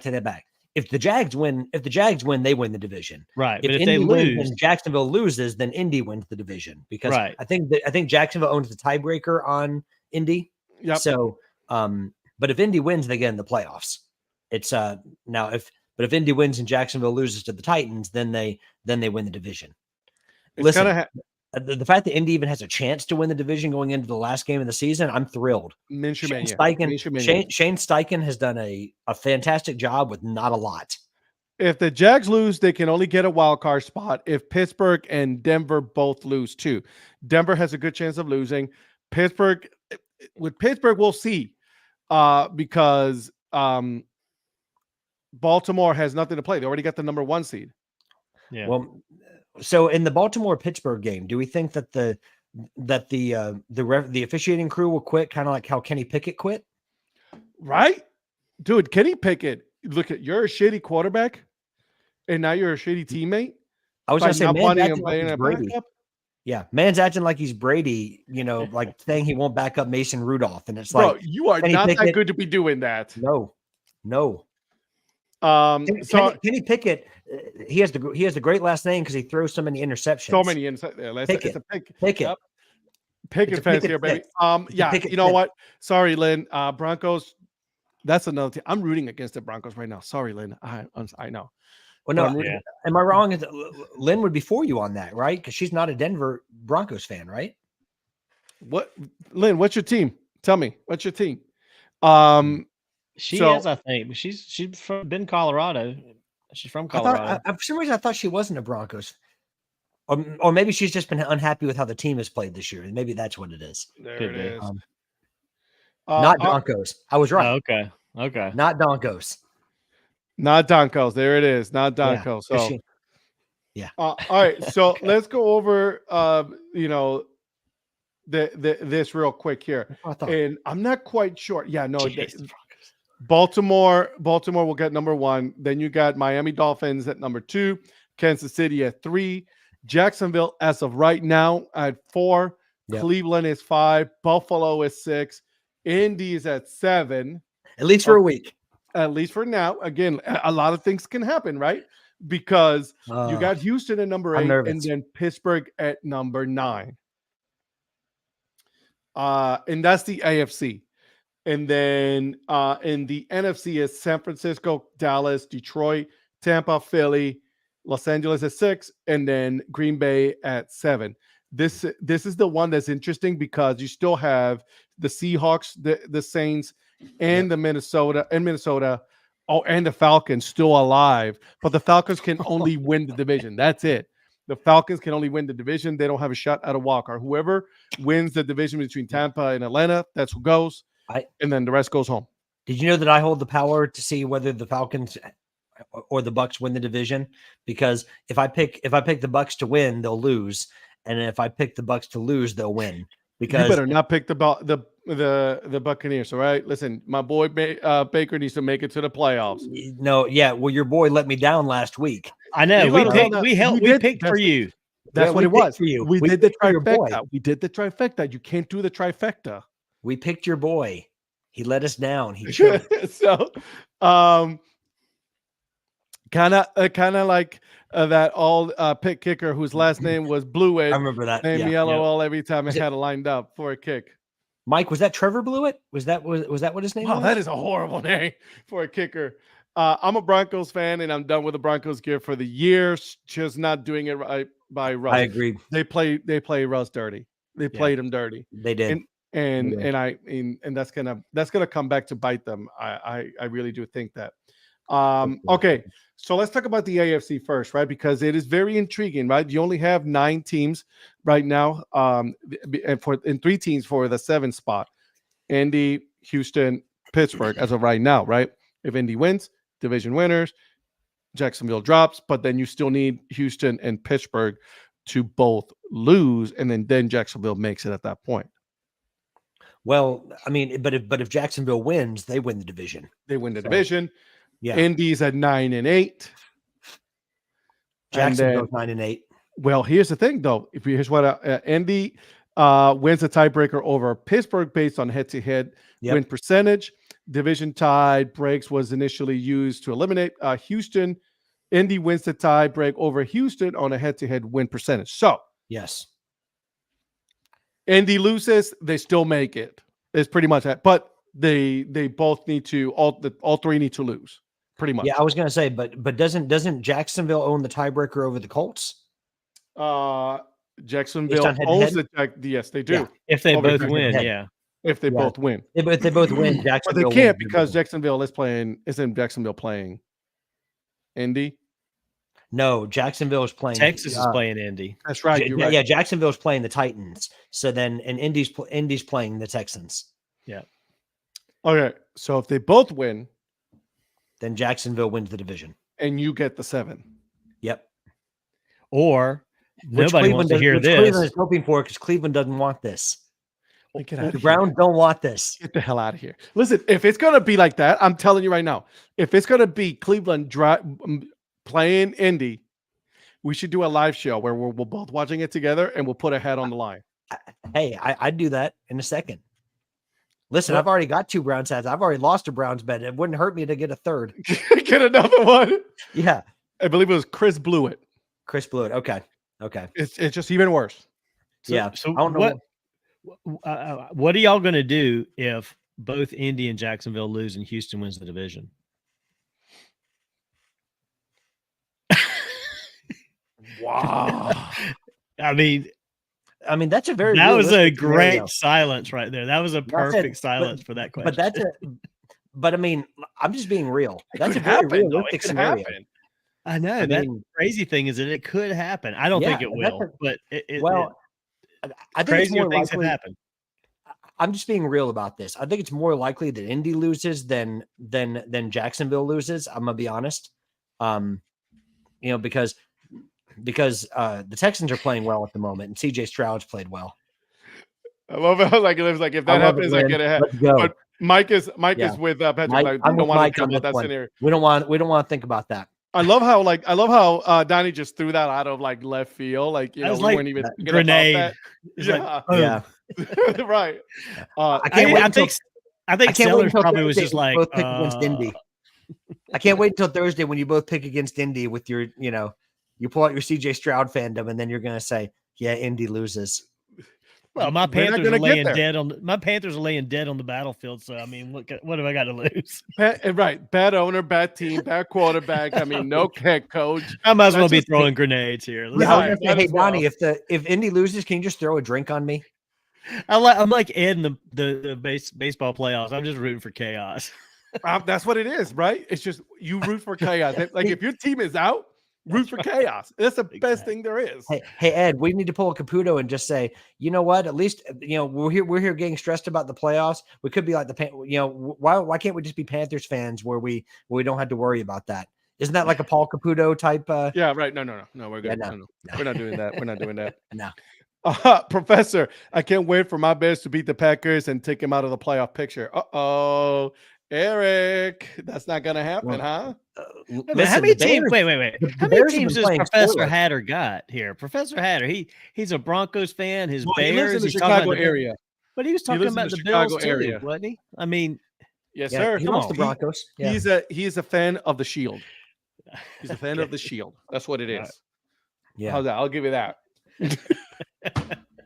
that back. If the Jags win, they win the division. Right. If But if Indy they wins lose and Jacksonville loses, then Indy wins the division because right. I think Jacksonville owns the tiebreaker on Indy. Yep. So, but if Indy wins, they get in the playoffs. It's if Indy wins and Jacksonville loses to the Titans, then they win the division. Listen, the fact that Indy even has a chance to win the division going into the last game of the season, I'm thrilled. Shane Steichen has done a fantastic job with not a lot. If the Jags lose, they can only get a wild card spot if Pittsburgh and Denver both lose too. Denver has a good chance of losing. Pittsburgh, we'll see because Baltimore has nothing to play. They already got the number 1 seed. Yeah. Well, so in the Baltimore-Pittsburgh game, do we think that the officiating crew will quit, kind of like how Kenny Pickett quit? Right, dude. Kenny Pickett. Look at you're a shitty quarterback, and now you're a shitty teammate. I was going to say, man's acting like he's Brady. Backup? Yeah, man's acting like he's Brady. Like saying he won't back up Mason Rudolph, and it's bro, like, you are Kenny not Pickett, that good to be doing that. No. Kenny Pickett, he has the great last name because he throws so many interceptions. So many interceptions. Pickett. Yep. Pickett fans here, baby. You know what? Sorry, Lynn. Broncos. That's another team. I'm rooting against the Broncos right now. Sorry, Lynn. I know. Well, no, am I wrong? Lynn would be for you on that, right? Because she's not a Denver Broncos fan, right? What, Lynn? What's your team? Tell me. What's your team? She is, I think, but she's from Bend, Colorado. She's from Colorado. For some reason, I thought she wasn't a Broncos, or maybe she's just been unhappy with how the team has played this year. Maybe that's what it is. There it is. Not Broncos. I was right. Okay. Not Broncos. Not Donkos. There it is. Not Donkos. Yeah. All right. So let's go over this real quick here. And I'm not quite sure. Yeah, no. Baltimore will get number 1. Then you got Miami Dolphins at number 2, Kansas City at 3, Jacksonville as of right now at 4, Cleveland is 5, Buffalo is 6, Indy is at 7. At least for a week. At least for now. Again, a lot of things can happen, right? Because you got Houston at number 8 and then Pittsburgh at number 9. And that's the AFC. And then in the NFC is San Francisco, Dallas, Detroit, Tampa, Philly, Los Angeles at 6, and then Green Bay at 7. This is the one that's interesting because you still have the Seahawks, the Saints, and the Minnesota, and the Falcons still alive. But the Falcons can only win the division. That's it. The Falcons can only win the division. They don't have a shot at a walk. Or whoever wins the division between Tampa and Atlanta, that's who goes. And then the rest goes home. Did you know that I hold the power to see whether the Falcons or the Bucks win the division? Because if I pick the Bucks to win, they'll lose, and if I pick the Bucks to lose, they'll win. Because you better not pick the Buccaneers. All right, listen, my boy Baker needs to make it to the playoffs. No, yeah, well, your boy let me down last week. I know. We picked for you. That's what it was. For you. We did the trifecta. We did the trifecta. You can't do the trifecta. We picked your boy. He let us down. He chose. So, kind of like that old pit kicker whose last name was Blewett. I remember that. Named me LOL every time I had it lined up for a kick. Mike, was that Trevor Blewett? Was that what his name was? Oh, that is a horrible name for a kicker. I'm a Broncos fan, and I'm done with the Broncos gear for the year. Just not doing it right by Russ. I agree. They play Russ dirty. They played him dirty. They did. and Yeah. and that's gonna come back to bite them. I really do think that. Okay, so let's talk about the AFC first, right? Because it is very intriguing, right? You only have 9 teams right now, and 3 teams for the 7th spot: Indy, Houston, Pittsburgh, as of right now, right? If Indy wins, division winners. Jacksonville drops, but then you still need Houston and Pittsburgh to both lose, and then Jacksonville makes it at that point. Well, I mean, but if Jacksonville wins, they win the division. They win the division. Yeah. Indy's at 9-8. Jacksonville's 9-8. Well, here's the thing, though. Here's what Indy wins the tiebreaker over Pittsburgh based on head-to-head win percentage. Division tie breaks was initially used to eliminate Houston. Indy wins the tie break over Houston on a head-to-head win percentage. So, yes, Indy loses, they still make it. It's pretty much that. But they both need to all 3 need to lose. Pretty much. Yeah, I was gonna say, but doesn't Jacksonville own the tiebreaker over the Colts? Jacksonville owns the yes, they do. Yeah. If they both win, If they both win. If they both win, Jacksonville. But they can't because Jacksonville isn't Jacksonville playing Indy? No, Jacksonville is playing. Texas is playing Indy. That's right. You're right. Yeah, Jacksonville's playing the Titans. So then, and Indy's playing the Texans. Yeah. Okay, so if they both win, then Jacksonville wins the division, and you get the 7. Yep. Or which nobody wants to hear this. Cleveland is hoping for because Cleveland doesn't want this. The Browns don't want this. Get the hell out of here. Listen, if it's going to be like that, I'm telling you right now, if it's going to be Cleveland playing Indy, we should do a live show where we're both watching it together and we'll put a head on the line. Hey, I'd do that in a second. Listen, I've already got 2 Browns hats. I've already lost a Browns bet. It wouldn't hurt me to get a third. Get another one. Yeah. I believe it was Chris Blewett. Chris Blewett. Okay. It's just even worse. So I don't know what are y'all going to do if both Indy and Jacksonville lose and Houston wins the division? Wow. I mean, that's a very that was a great silence right there. That was a perfect silence for that question. But I mean, I'm just being real. That's a very realistic scenario. I know. The crazy thing is that it could happen. I don't think it will, but I think crazier things have happened. I'm just being real about this. I think it's more likely that Indy loses than Jacksonville loses. I'm gonna be honest. Because the Texans are playing well at the moment, and CJ Stroud's played well. I love it. Like it was like if that happens, I get ahead. But Mike is with Patrick. Like, I'm don't want Mike to think about that scenario. We don't want to think about that. I love how Donnie just threw that out of like left field. Like, we weren't even grenade. Yeah. Right. I think Sellers probably was just like both pick against Indy. I can't wait until Thursday when you both pick against Indy with your, you pull out your CJ Stroud fandom, and then you're going to say, yeah, Indy loses. Well, my Panthers are laying dead on the battlefield. So I mean, what have I got to lose? Right, bad owner, bad team, bad quarterback. I mean, no head coach. I might as well be throwing grenades here. Hey, Donnie, if Indy loses, can you just throw a drink on me? I'm like Ed in the baseball playoffs. I'm just rooting for chaos. That's what it is, right? It's just you root for chaos. Like if your team is out, root for chaos. That's the best thing there is. Hey, Ed, we need to pull a Caputo and just say, you know what? At least we're here getting stressed about the playoffs. We could be like why can't we just be Panthers fans where we don't have to worry about that? Isn't that like a Paul Caputo type? Yeah, right. No, we're good. Yeah, no. We're not doing that. We're not doing that. No. Professor, I can't wait for my Bears to beat the Packers and take him out of the playoff picture. Uh-oh. Eric, that's not going to happen, huh? Listen, how many teams? Wait. How many teams does Professor Hatter got here? Professor Hatter, he's a Broncos fan. His Bears, he lives in the Chicago area. But he was talking about the Bills too, wasn't he? I mean, yes, sir. He loves the Broncos. He's a fan of the Shield. He's a fan of the Shield. That's what it is. Yeah, how's that? I'll give you that.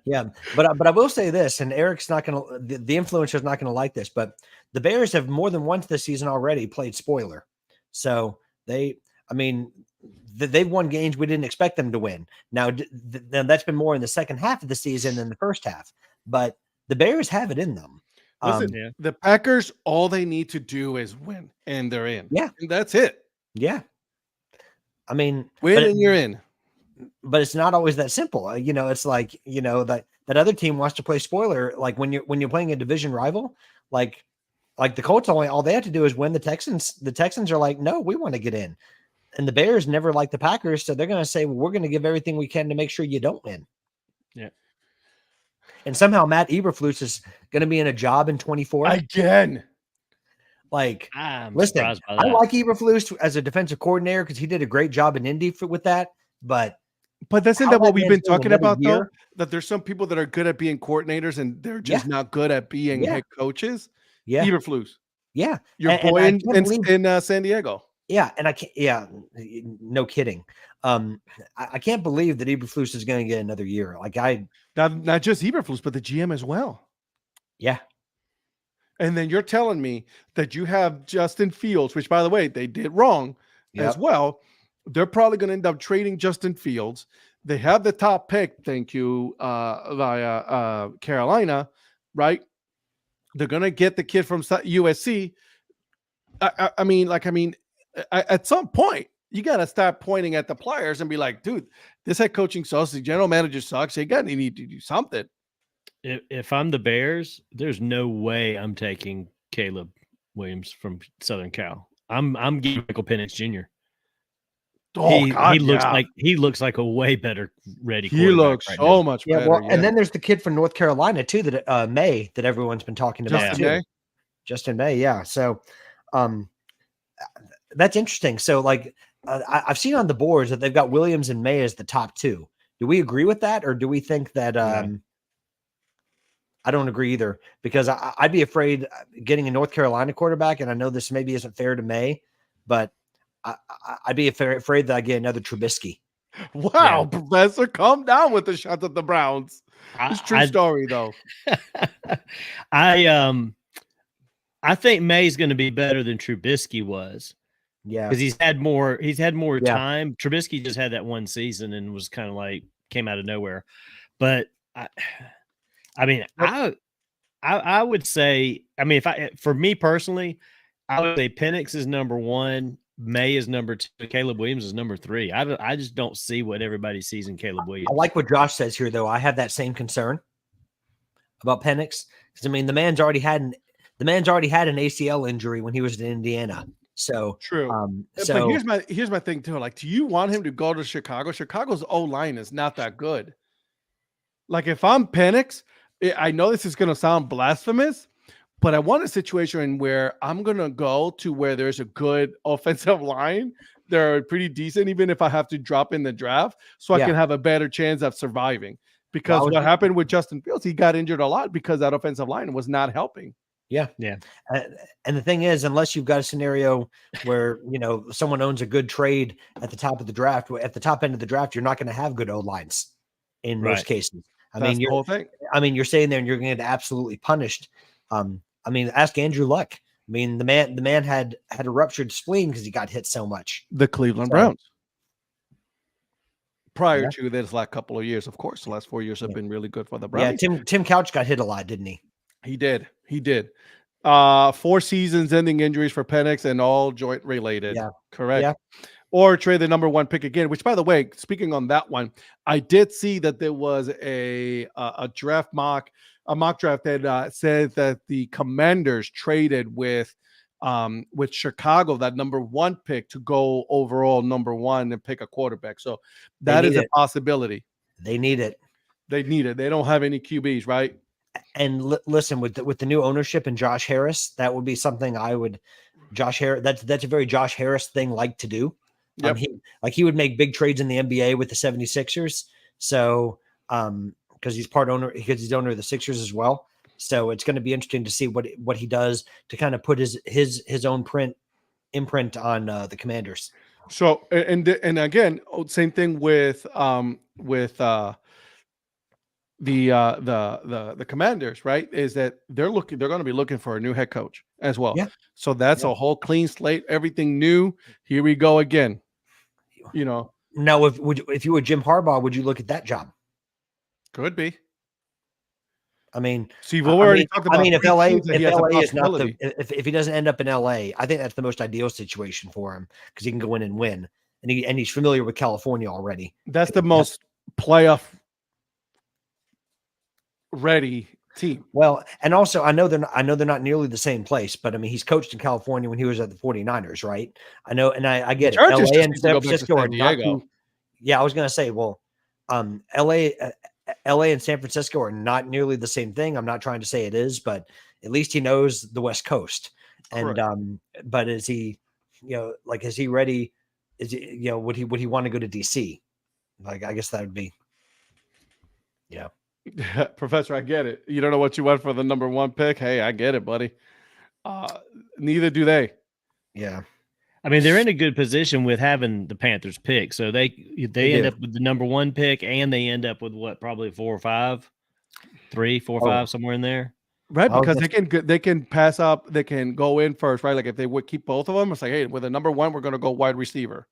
Yeah, but I will say this, and Eric's not going to, the influencer's not going to like this, but the Bears have more than once this season already played spoiler. So they've won games we didn't expect them to win. Now that's been more in the second half of the season than the first half, but the Bears have it in them. Listen, the Packers, all they need to do is win, and they're in. Yeah. And that's it. Yeah. I mean, win and you're in. But it's not always that simple. It's like, that other team wants to play spoiler. Like when you're playing a division rival, like the Colts, all they have to do is win. The Texans are like, no, we want to get in. And the Bears never like the Packers. So they're going to say, well, we're going to give everything we can to make sure you don't win. Yeah. And somehow Matt Eberflus is going to be in a job in 24 again. Like, I'm listen, surprised by that. I like Eberflus as a defensive coordinator because he did a great job in Indy with that. But isn't that what we've been talking about, year? Though? That there's some people that are good at being coordinators and they're just not good at being head coaches. Yeah. Eberflus. Yeah. Your boy in San Diego. Yeah. And I can't, no kidding. I can't believe that Eberflus is going to get another year. Like not just Eberflus, but the GM as well. Yeah. And then you're telling me that you have Justin Fields, which by the way, they did wrong as well. They're probably going to end up trading Justin Fields. They have the top pick, thank you, via Carolina, right? They're going to get the kid from USC. I mean, at some point, you got to start pointing at the players and be like, dude, this head coaching sucks. The general manager sucks. They need to do something. If I'm the Bears, there's no way I'm taking Caleb Williams from Southern Cal. I'm giving Michael Penix Jr. Oh, he looks like a way better ready. He looks so much better. Well, and then there's the kid from North Carolina too, that May, that everyone's been talking about too. Justin May, yeah. So, that's interesting. So, like, I've seen on the boards that they've got Williams and May as the top two. Do we agree with that, or do we think that? I don't agree either, because I'd be afraid getting a North Carolina quarterback, and I know this maybe isn't fair to May, but I'd be afraid that I get another Trubisky. Wow, Professor, calm down with the shots at the Browns. It's true story, though. I think May's going to be better than Trubisky was. Yeah, because he's had more time. Trubisky just had that one season and was kind of like came out of nowhere. But I mean, I would say, I mean, for me personally, I would say Penix is number one, May is number two, Caleb Williams is number three. I just don't see what everybody sees in Caleb Williams. I like what Josh says here, though. I have that same concern about Penix, because I mean, the man's already had an ACL injury when he was in Indiana. So true. But here's my thing too. Like, do you want him to go to Chicago? Chicago's O-line is not that good. Like, if I'm Penix, I know this is going to sound blasphemous, but I want a situation where I'm going to go to where there's a good offensive line. They're pretty decent, even if I have to drop in the draft, so I can have a better chance of surviving. Because what happened with Justin Fields, he got injured a lot because that offensive line was not helping. Yeah. And the thing is, unless you've got a scenario where, someone owns a good trade at the top of the draft, at the top end of the draft, you're not going to have good O-lines in most cases. That's the whole thing. I mean, you're sitting there and you're going to get absolutely punished. I mean, ask Andrew Luck. I mean, the man had a ruptured spleen because he got hit so much. The Cleveland Browns. Prior to this last couple of years, of course, the last 4 years have been really good for the Browns. Yeah, Tim Couch got hit a lot, didn't he? He did. 4 seasons-ending injuries for Penix and all joint-related. Yeah, correct. Yeah. Or trade the number one pick again. Which, by the way, speaking on that one, I did see that there was a mock draft that said that the Commanders traded with Chicago that number one pick to go overall number one and pick a quarterback. So that is a possibility. They need it. They don't have any QBs, right? And listen, with the new ownership and Josh Harris, that would be something I would. Josh Harris, that's a very Josh Harris thing to do. Yep. He would make big trades in the NBA with the 76ers. So because he's owner of the Sixers as well. So it's going to be interesting to see what he does to kind of put his own imprint on the Commanders. So and again, same thing with the Commanders, right? Is that they're going to be looking for a new head coach as well. Yeah. So that's a whole clean slate, everything new. Here we go again. Now, if you were Jim Harbaugh, would you look at that job? Could be. I mean, See, well, we already talked about. I mean, if three LA, teams that he has a LA is not possibility. if he doesn't end up in LA, I think that's the most ideal situation for him because he can go in and win, and he's familiar with California already. That's the most playoff ready team. Well, and also I know they're not nearly the same place, but I mean, he's coached in California when he was at the 49ers, right? I know, and I get it. Chargers LA just and need to San go back to Francisco are San not Diego. too. Yeah, I was gonna say, well, LA and San Francisco are not nearly the same thing. I'm not trying to say it is, but at least he knows the West Coast. And but is he, is he ready? Is he, would he want to go to DC? Like, I guess that would be, yeah. Professor, I get it. You don't know what you want for the number 1 pick. Hey, I get it, buddy. Neither do they. Yeah. I mean, they're in a good position with having the Panthers pick. So they end up with the number 1 pick, and they end up with what, probably 4 or 5, 3, 4 or 5, somewhere in there. Right, because they can pass up, they can go in first, right? Like if they would keep both of them, it's like, hey, with a number 1, we're going to go wide receiver.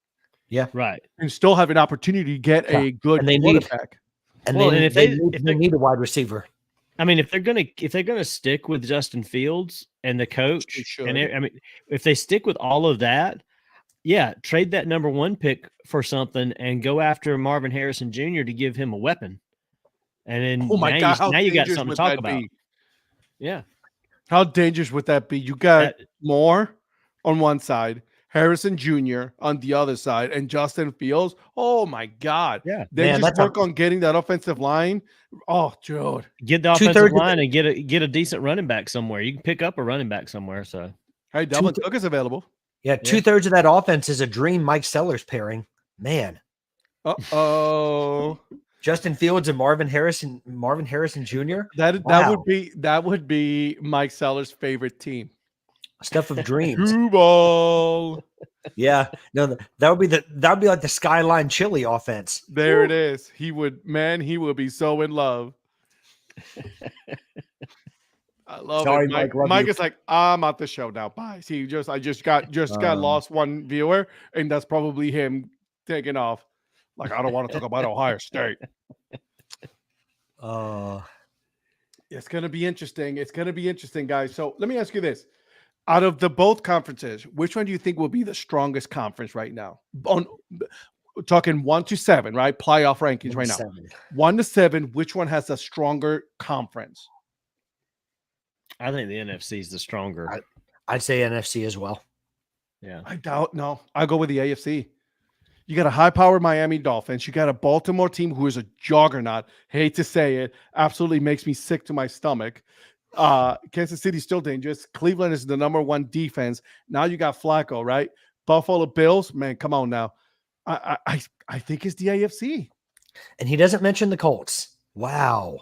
Yeah, right, and still have an opportunity to get a good quarterback. If they need a wide receiver. I mean, if they're gonna stick with Justin Fields and the coach, and I mean, if they stick with all of that, yeah, trade that number 1 pick for something and go after Marvin Harrison Jr. to give him a weapon. And then now you got something to talk about. Yeah. How dangerous would that be? You got Moore on one side, Harrison Jr. on the other side, and Justin Fields. Oh my God. Yeah. They just work on getting that offensive line. Oh, dude. Get the offensive line and get a decent running back somewhere. You can pick up a running back somewhere. So hey, Delvin Cook is available. Yeah, 2/3 of that offense is a dream Mike Sellers pairing. Man. Uh-oh. Justin Fields and Marvin Harrison Jr. That would be Mike Sellers' favorite team. Stuff of dreams. Ball. Yeah, no, that would be like the Skyline Chili offense. There it is. He would be so in love. I love it. Mike is like, I'm at the show now. Bye. See, I just got lost one viewer, and that's probably him taking off. Like, I don't want to talk about Ohio State. It's gonna be interesting. It's gonna be interesting, guys. So let me ask you this: out of the both conferences, which one do you think will be the strongest conference right now? Talking 1 to 7, right? Playoff rankings right now. 1 to 7. Which one has a stronger conference? I think the NFC is the stronger. I'd say NFC as well. Yeah. I doubt. No, I go with the AFC. You got a high-powered Miami Dolphins. You got a Baltimore team who is a juggernaut. Hate to say it. Absolutely makes me sick to my stomach. Kansas City's still dangerous. Cleveland is the number 1 defense. Now you got Flacco, right? Buffalo Bills. Man, come on now. I think it's the AFC. And he doesn't mention the Colts. Wow.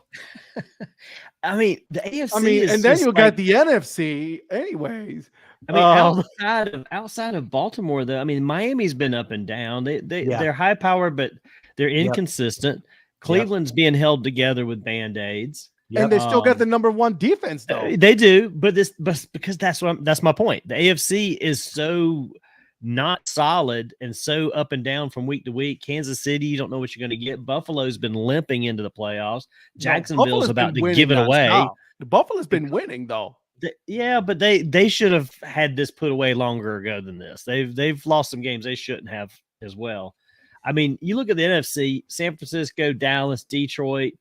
I mean, the AFC is, and then you got the NFC anyways. I mean, outside of Baltimore, though, I mean, Miami's been up and down. They're high power, but they're inconsistent. Cleveland's being held together with Band-Aids. And they still got the number 1 defense, though. They do, but because that's my point. The AFC is so not solid and so up and down from week to week. Kansas City, you don't know what you're going to get. Buffalo's been limping into the playoffs. Jacksonville's about to give it away. Buffalo's been winning, though. Yeah, but they should have had this put away longer ago than this. They've lost some games they shouldn't have as well. I mean, you look at the NFC, San Francisco, Dallas, Detroit,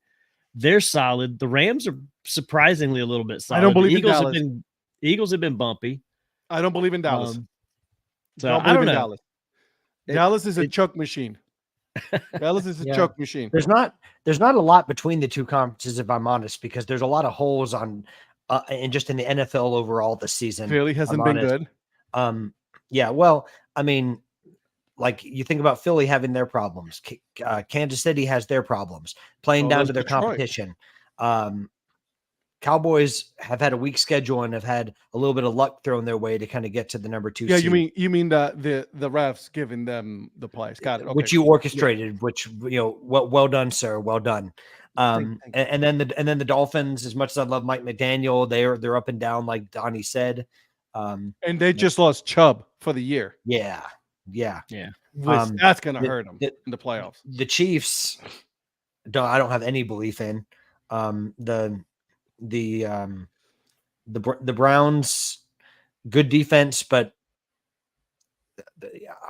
they're solid. The Rams are surprisingly a little bit solid. I don't believe the Eagles in Dallas. Eagles have been bumpy. I don't believe in Dallas. So I don't know. Dallas is a choke machine. Dallas is a choke machine. There's not a lot between the two conferences, if I'm honest, because there's a lot of holes on and just in the NFL overall this season. Philly hasn't been good. Yeah, well, I mean, like you think about Philly having their problems. Kansas City has their problems, playing down to their competition. Cowboys have had a weak schedule and have had a little bit of luck thrown their way to kind of get to the number 2 seed. You mean the refs giving them the place. Got it. Okay. Which you orchestrated, which well done, sir. Well done. And then the Dolphins, as much as I love Mike McDaniel, they're up and down, like Donnie said. And they just lost Chubb for the year. Yeah. That's gonna hurt them in the playoffs. The Chiefs, I don't have any belief in. the Browns, good defense, but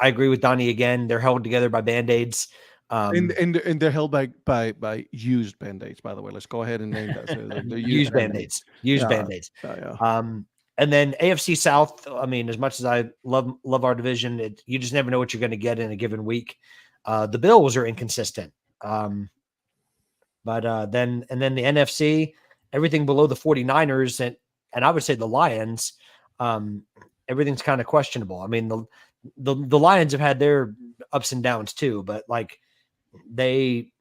I agree with Donnie again. They're held together by Band-Aids. And they're held by used Band-Aids, by the way. Let's go ahead and name that. So they're used Band-Aids. Used Band-Aids. Yeah. And then AFC South, I mean, as much as I love our division, you just never know what you're going to get in a given week. The Bills are inconsistent. But then the NFC, everything below the 49ers and I would say the Lions, everything's kind of questionable. I mean, the Lions have had their ups and downs too, but like they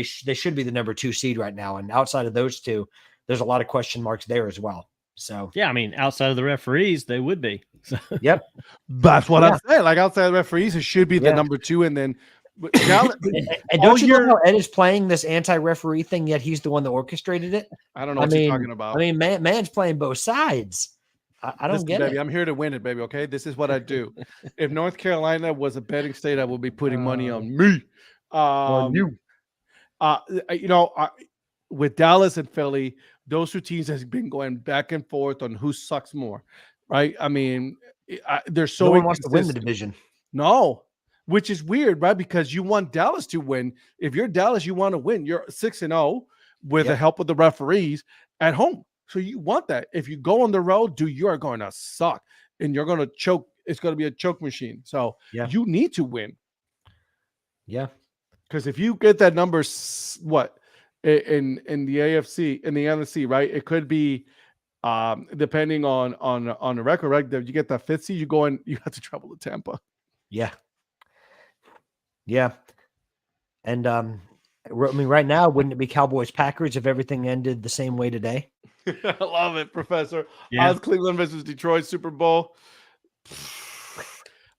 should be the number 2 seed right now. And outside of those two, there's a lot of question marks there as well. So yeah, I mean, outside of the referees, they would be. So. Yep, that's what I'm saying. Like outside of the referees, it should be the number 2, and then. And don't you know how Ed is playing this anti-referee thing? Yet he's the one that orchestrated it. I don't know what you're talking about. I mean, man's playing both sides. I don't get baby, it. I'm here to win it, baby. Okay, this is what I do. If North Carolina was a betting state, I would be putting money on me. On you. With Dallas and Philly, those 2 teams has been going back and forth on who sucks more, right? I mean, they're so no one wants to win the division. No, which is weird, right? Because you want Dallas to win. If you're Dallas, you want to win. You're 6-0 with the help of the referees at home. So you want that. If you go on the road, dude, you are going to suck and you're going to choke. It's going to be a choke machine. So you need to win. Yeah. Because if you get that number, what in the AFC, in the NFC, right? It could be depending on the record, right? If you get that 5th seed, you have to travel to Tampa. Yeah. Yeah. And I mean, right now, wouldn't it be Cowboys Packers if everything ended the same way today? I love it, Professor. Yeah. Oz Cleveland versus Detroit Super Bowl.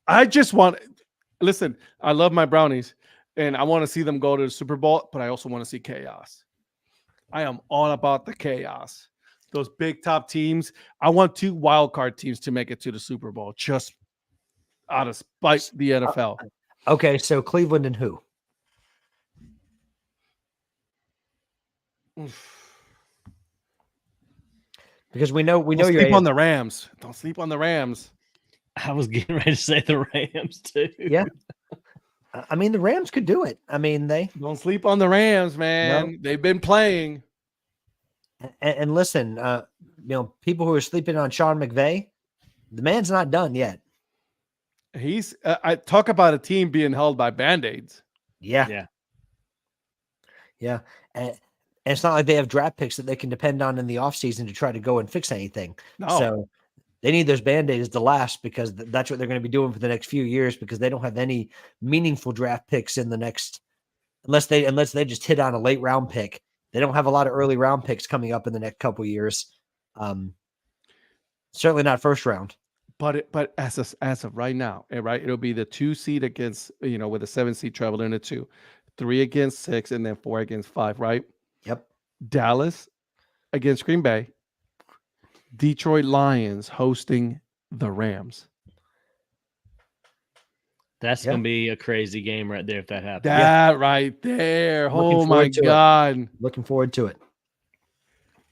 I just listen, I love my Brownies and I want to see them go to the Super Bowl, but I also want to see chaos. I am all about the chaos. Those big top teams. I want 2 wild card teams to make it to the Super Bowl just out of spite the NFL. Okay, so Cleveland and who? Because we know you're sleep on the Rams. Don't sleep on the Rams. I was getting ready to say the Rams too. Yeah. I mean, the Rams could do it. I mean, they don't sleep on the Rams, man. No. They've been playing. And listen, people who are sleeping on Sean McVay, the man's not done yet. He's I talk about a team being held by Band-Aids. Yeah. And it's not like they have draft picks that they can depend on in the offseason to try to go and fix anything. No. So they need those Band-Aids to last because that's what they're going to be doing for the next few years because they don't have any meaningful draft picks in the next unless they just hit on a late round pick. They don't have a lot of early round picks coming up in the next couple of years. Certainly not first round. But as of right now, right, it'll be the 2 seed against, with a 7 seed traveling to 2, 3 against 6, and then 4 against 5, right? Yep. Dallas against Green Bay. Detroit Lions hosting the Rams. That's going to be a crazy game right there if that happens. That right there. Oh, my God. Looking forward to it.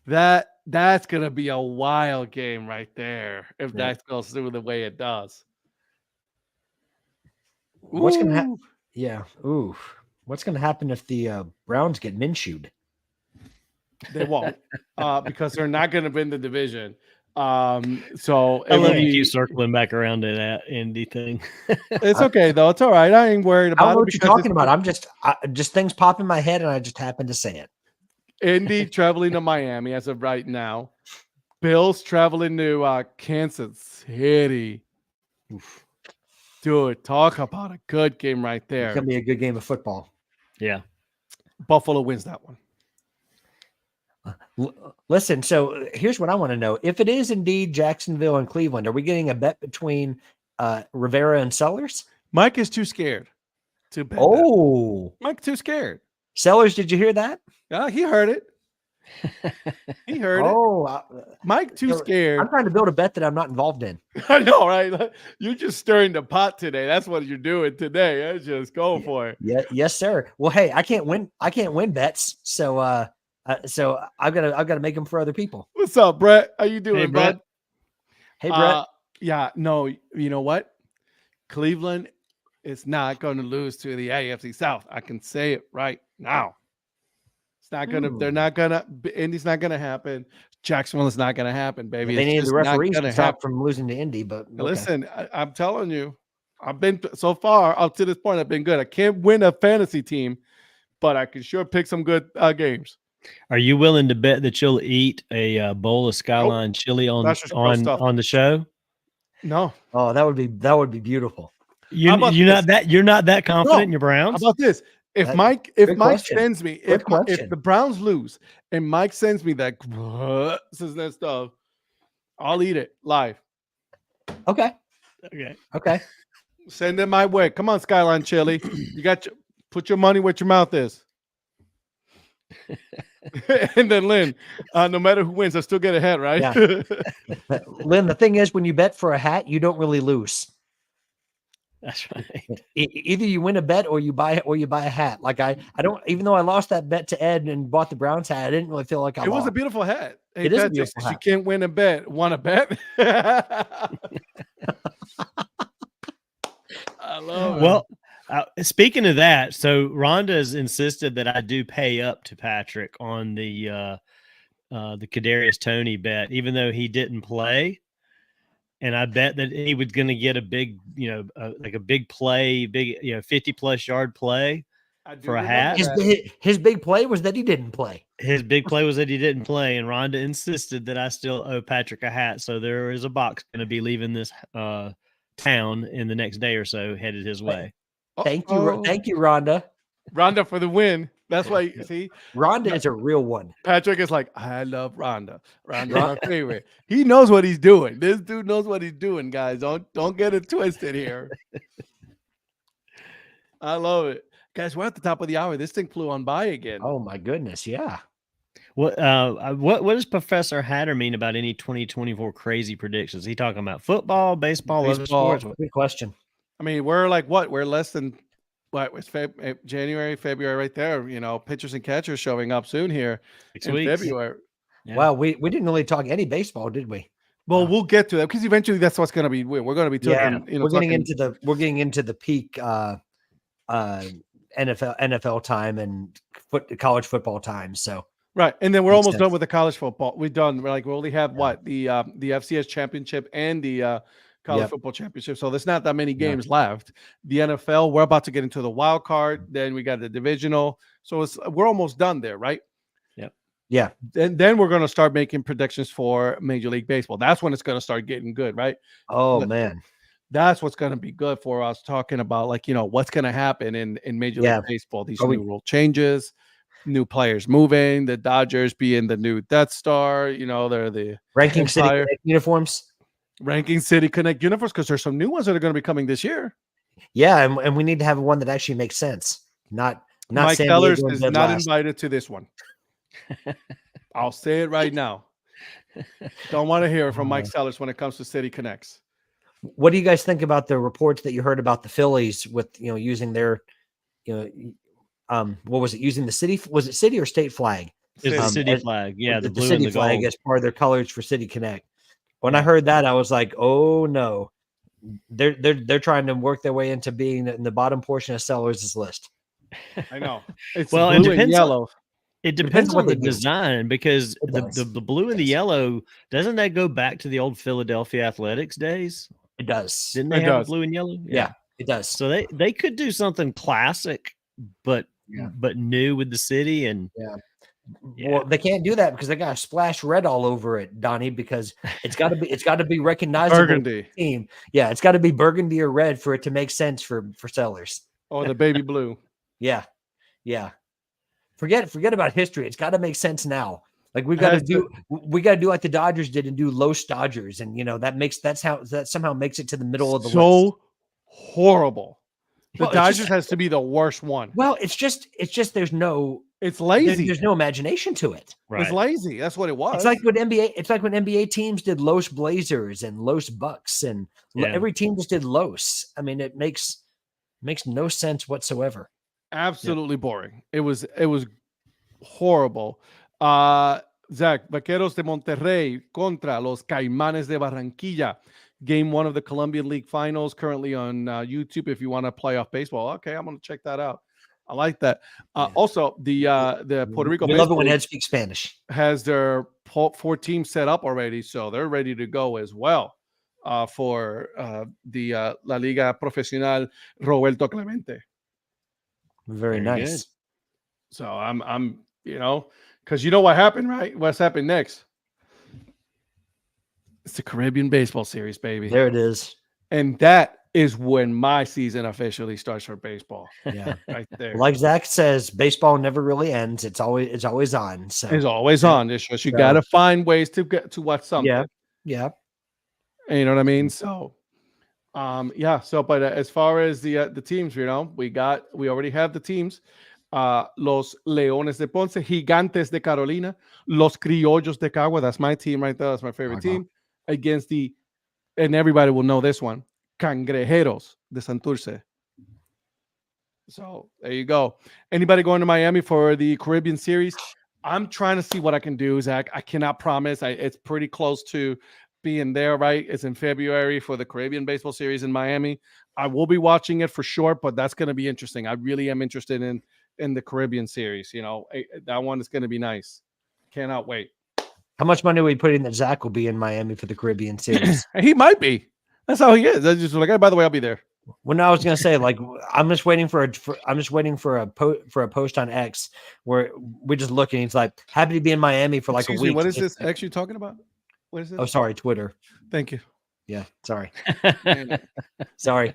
That's going to be a wild game right there if that goes through the way it does. What's going to happen? Yeah. Ooh. What's going to happen if the Browns get Minshew'd? They won't because they're not going to win the division. So I love you keep circling back around to that Indy thing. It's okay though. It's all right. I ain't worried about it. I don't know what you're talking about. I'm just things pop in my head and I just happen to say it. Indy traveling to Miami as of right now. Bills traveling to Kansas City. Oof. Dude, talk about a good game right there. It's gonna be a good game of football. Yeah. Buffalo wins that one. Listen, so here's what I want to know. If it is indeed Jacksonville and Cleveland, are we getting a bet between Rivera and Sellers? Mike is too scared to bet. Oh, Mike too scared. Sellers, did you hear that? Yeah, he heard it. He heard it. Mike too scared. I'm trying to build a bet that I'm not involved in. I know, right? You're just stirring the pot today. That's what you're doing today. Just go for it. Yeah, yes, sir. Well, hey, I can't win bets, so So I've got to make them for other people. What's up, Brett? How you doing, Hey, Brett. bud? Hey, Brett. Yeah, no, you know what? Cleveland is not going to lose to the AFC South. I can say it right now. It's not going to, they're not going to, Indy's not going to happen. Jacksonville is not going to happen, baby. They It's need just the referees not to gonna stop happen. from losing to Indy, but okay. Listen, I'm telling you, I've been so far up to this point, I've been good. I can't win a fantasy team, but I can sure pick some good games. Are you willing to bet that you'll eat a bowl of Skyline chili on That's just gross stuff. on the show? No. Oh, that would be beautiful. You're not that confident in your Browns? How about this? If Mike sends me, if the Browns lose and Mike sends me that says that stuff, I'll eat it live. Okay. Send it my way. Come on, Skyline Chili. You got put your money where your mouth is. And then Lynn, no matter who wins, I still get a hat, right? Yeah. Lynn, the thing is, when you bet for a hat, you don't really lose. That's right. Either you win a bet or you buy a hat. Like I don't, even though I lost that bet to Ed and bought the Browns hat, I didn't really feel like I lost. It was a beautiful hat. Hey, it is a beautiful hat. You can't win a bet. Want a bet? I love it. Well, speaking of that, so Rhonda has insisted that I do pay up to Patrick on the Kadarius Toney bet, even though he didn't play. And I bet that he was going to get a big, like a big play, 50+ yard play for a hat. His big play was that he didn't play. His big play was that he didn't play. And Rhonda insisted that I still owe Patrick a hat. So there is a box going to be leaving this town in the next day or so, headed his way. Thank you, Rhonda. Rhonda for the win. That's why you see Rhonda is a real one. Patrick is like, I love Rhonda. Rhonda's my favorite. He knows what he's doing. This dude knows what he's doing, guys. Don't get it twisted here. I love it. Guys, we're at the top of the hour. This thing flew on by again. Oh my goodness, yeah. What does Professor Hatter mean about any 2024 crazy predictions? Is he talking about football, baseball, other sports? Good question. I mean, we're like what? We're less than what was January, February, right there. Pitchers and catchers showing up soon here in February. Yeah. Wow, we didn't really talk any baseball, did we? Well, we'll get to that because eventually that's what's going to be. We're going to be talking. Yeah, we're getting into the peak NFL time and college football time. So right, and then we're almost done with the college football. We only have the FCS championship and the college football championship. So there's not that many games left. The NFL, we're about to get into the wild card. Then we got the divisional. So we're almost done there, right? Yep. Yeah. Then we're going to start making predictions for Major League Baseball. That's when it's going to start getting good, right? Oh, man. That's what's going to be good for us, talking about what's going to happen in Major League Baseball. These new rule changes, new players moving, the Dodgers being the new Death Star. They're the Ranking City uniforms. Ranking City Connect uniforms, because there's some new ones that are going to be coming this year. Yeah, and we need to have one that actually makes sense. Not Mike Sellers is not invited to this one. I'll say it right now. Don't want to hear it from Mike Sellers when it comes to City Connects. What do you guys think about the reports that you heard about the Phillies with using their what was it, using the city, was it city or state flag? It's the city flag. Yeah, the blue city and the flag gold as part of their colors for City Connect. When I heard that, I was like, "Oh no, they're trying to work their way into being in the bottom portion of Sellers' list." I know. It's well, blue and yellow. It depends on the design, because the blue and the yellow, doesn't that go back to the old Philadelphia Athletics days? It does. Didn't they have blue and yellow? Yeah, it does. So they could do something classic, but new with the city and. Well, they can't do that because they got to splash red all over it, Donnie, because it's got to be recognizable. Burgundy team. Yeah, it's got to be burgundy or red for it to make sense for Sellers. Or the baby blue. Yeah. Forget about history. It's got to make sense now. Like we got to do like the Dodgers did and do Los Dodgers, and that somehow makes it to the middle of the list. So horrible. The Dodgers has to be the worst one. Well, it's just there's no. It's lazy. There's no imagination to it. Right. It's lazy. That's what it was. It's like when NBA teams did Los Blazers and Los Bucks, and every team just did Los. I mean, it makes no sense whatsoever. Absolutely boring. It was horrible. Zach, Vaqueros de Monterrey contra los Caimanes de Barranquilla. Game 1 of the Colombian League Finals, currently on YouTube. If you want to playoff baseball, okay, I'm going to check that out. I like that. Also, the Puerto Rico we love it Baseball when League Ed speaks Spanish. has their 4 teams set up already, so they're ready to go as well for the La Liga Profesional Roberto Clemente. Very nice. good. So I'm because you know what happened, right? What's happened next? It's the Caribbean Baseball Series, baby. There it is. And that is when my season officially starts for baseball. Yeah. Right there. Like Zach says, baseball never really ends. It's always on. So It's always on. It's just you got to find ways to get to watch something. Yeah. And you know what I mean? So, So, but as far as the teams, we already have the teams. Los Leones de Ponce, Gigantes de Carolina, Los Criollos de Cagua. That's my team right there. That's my favorite team. Against and everybody will know this one, Cangrejeros de Santurce. So there you go. Anybody going to Miami for the Caribbean Series? I'm trying to see what I can do, Zach. I cannot promise. It's pretty close to being there, right? It's in February for the Caribbean Baseball Series in Miami. I will be watching it for sure, but that's going to be interesting. I really am interested in the Caribbean Series. That one is going to be nice. Cannot wait. How much money are we putting that Zach will be in Miami for the Caribbean Series? He might be. That's how he is. I just like, hey, by the way, I'll be there. Well, no, I was gonna say, like, I'm just waiting for a post on X where we're just looking. It's like happy to be in Miami for like Excuse a week. me, what is this X you talking about? What is this? Oh, sorry, Twitter. Thank you. Yeah, sorry. Sorry.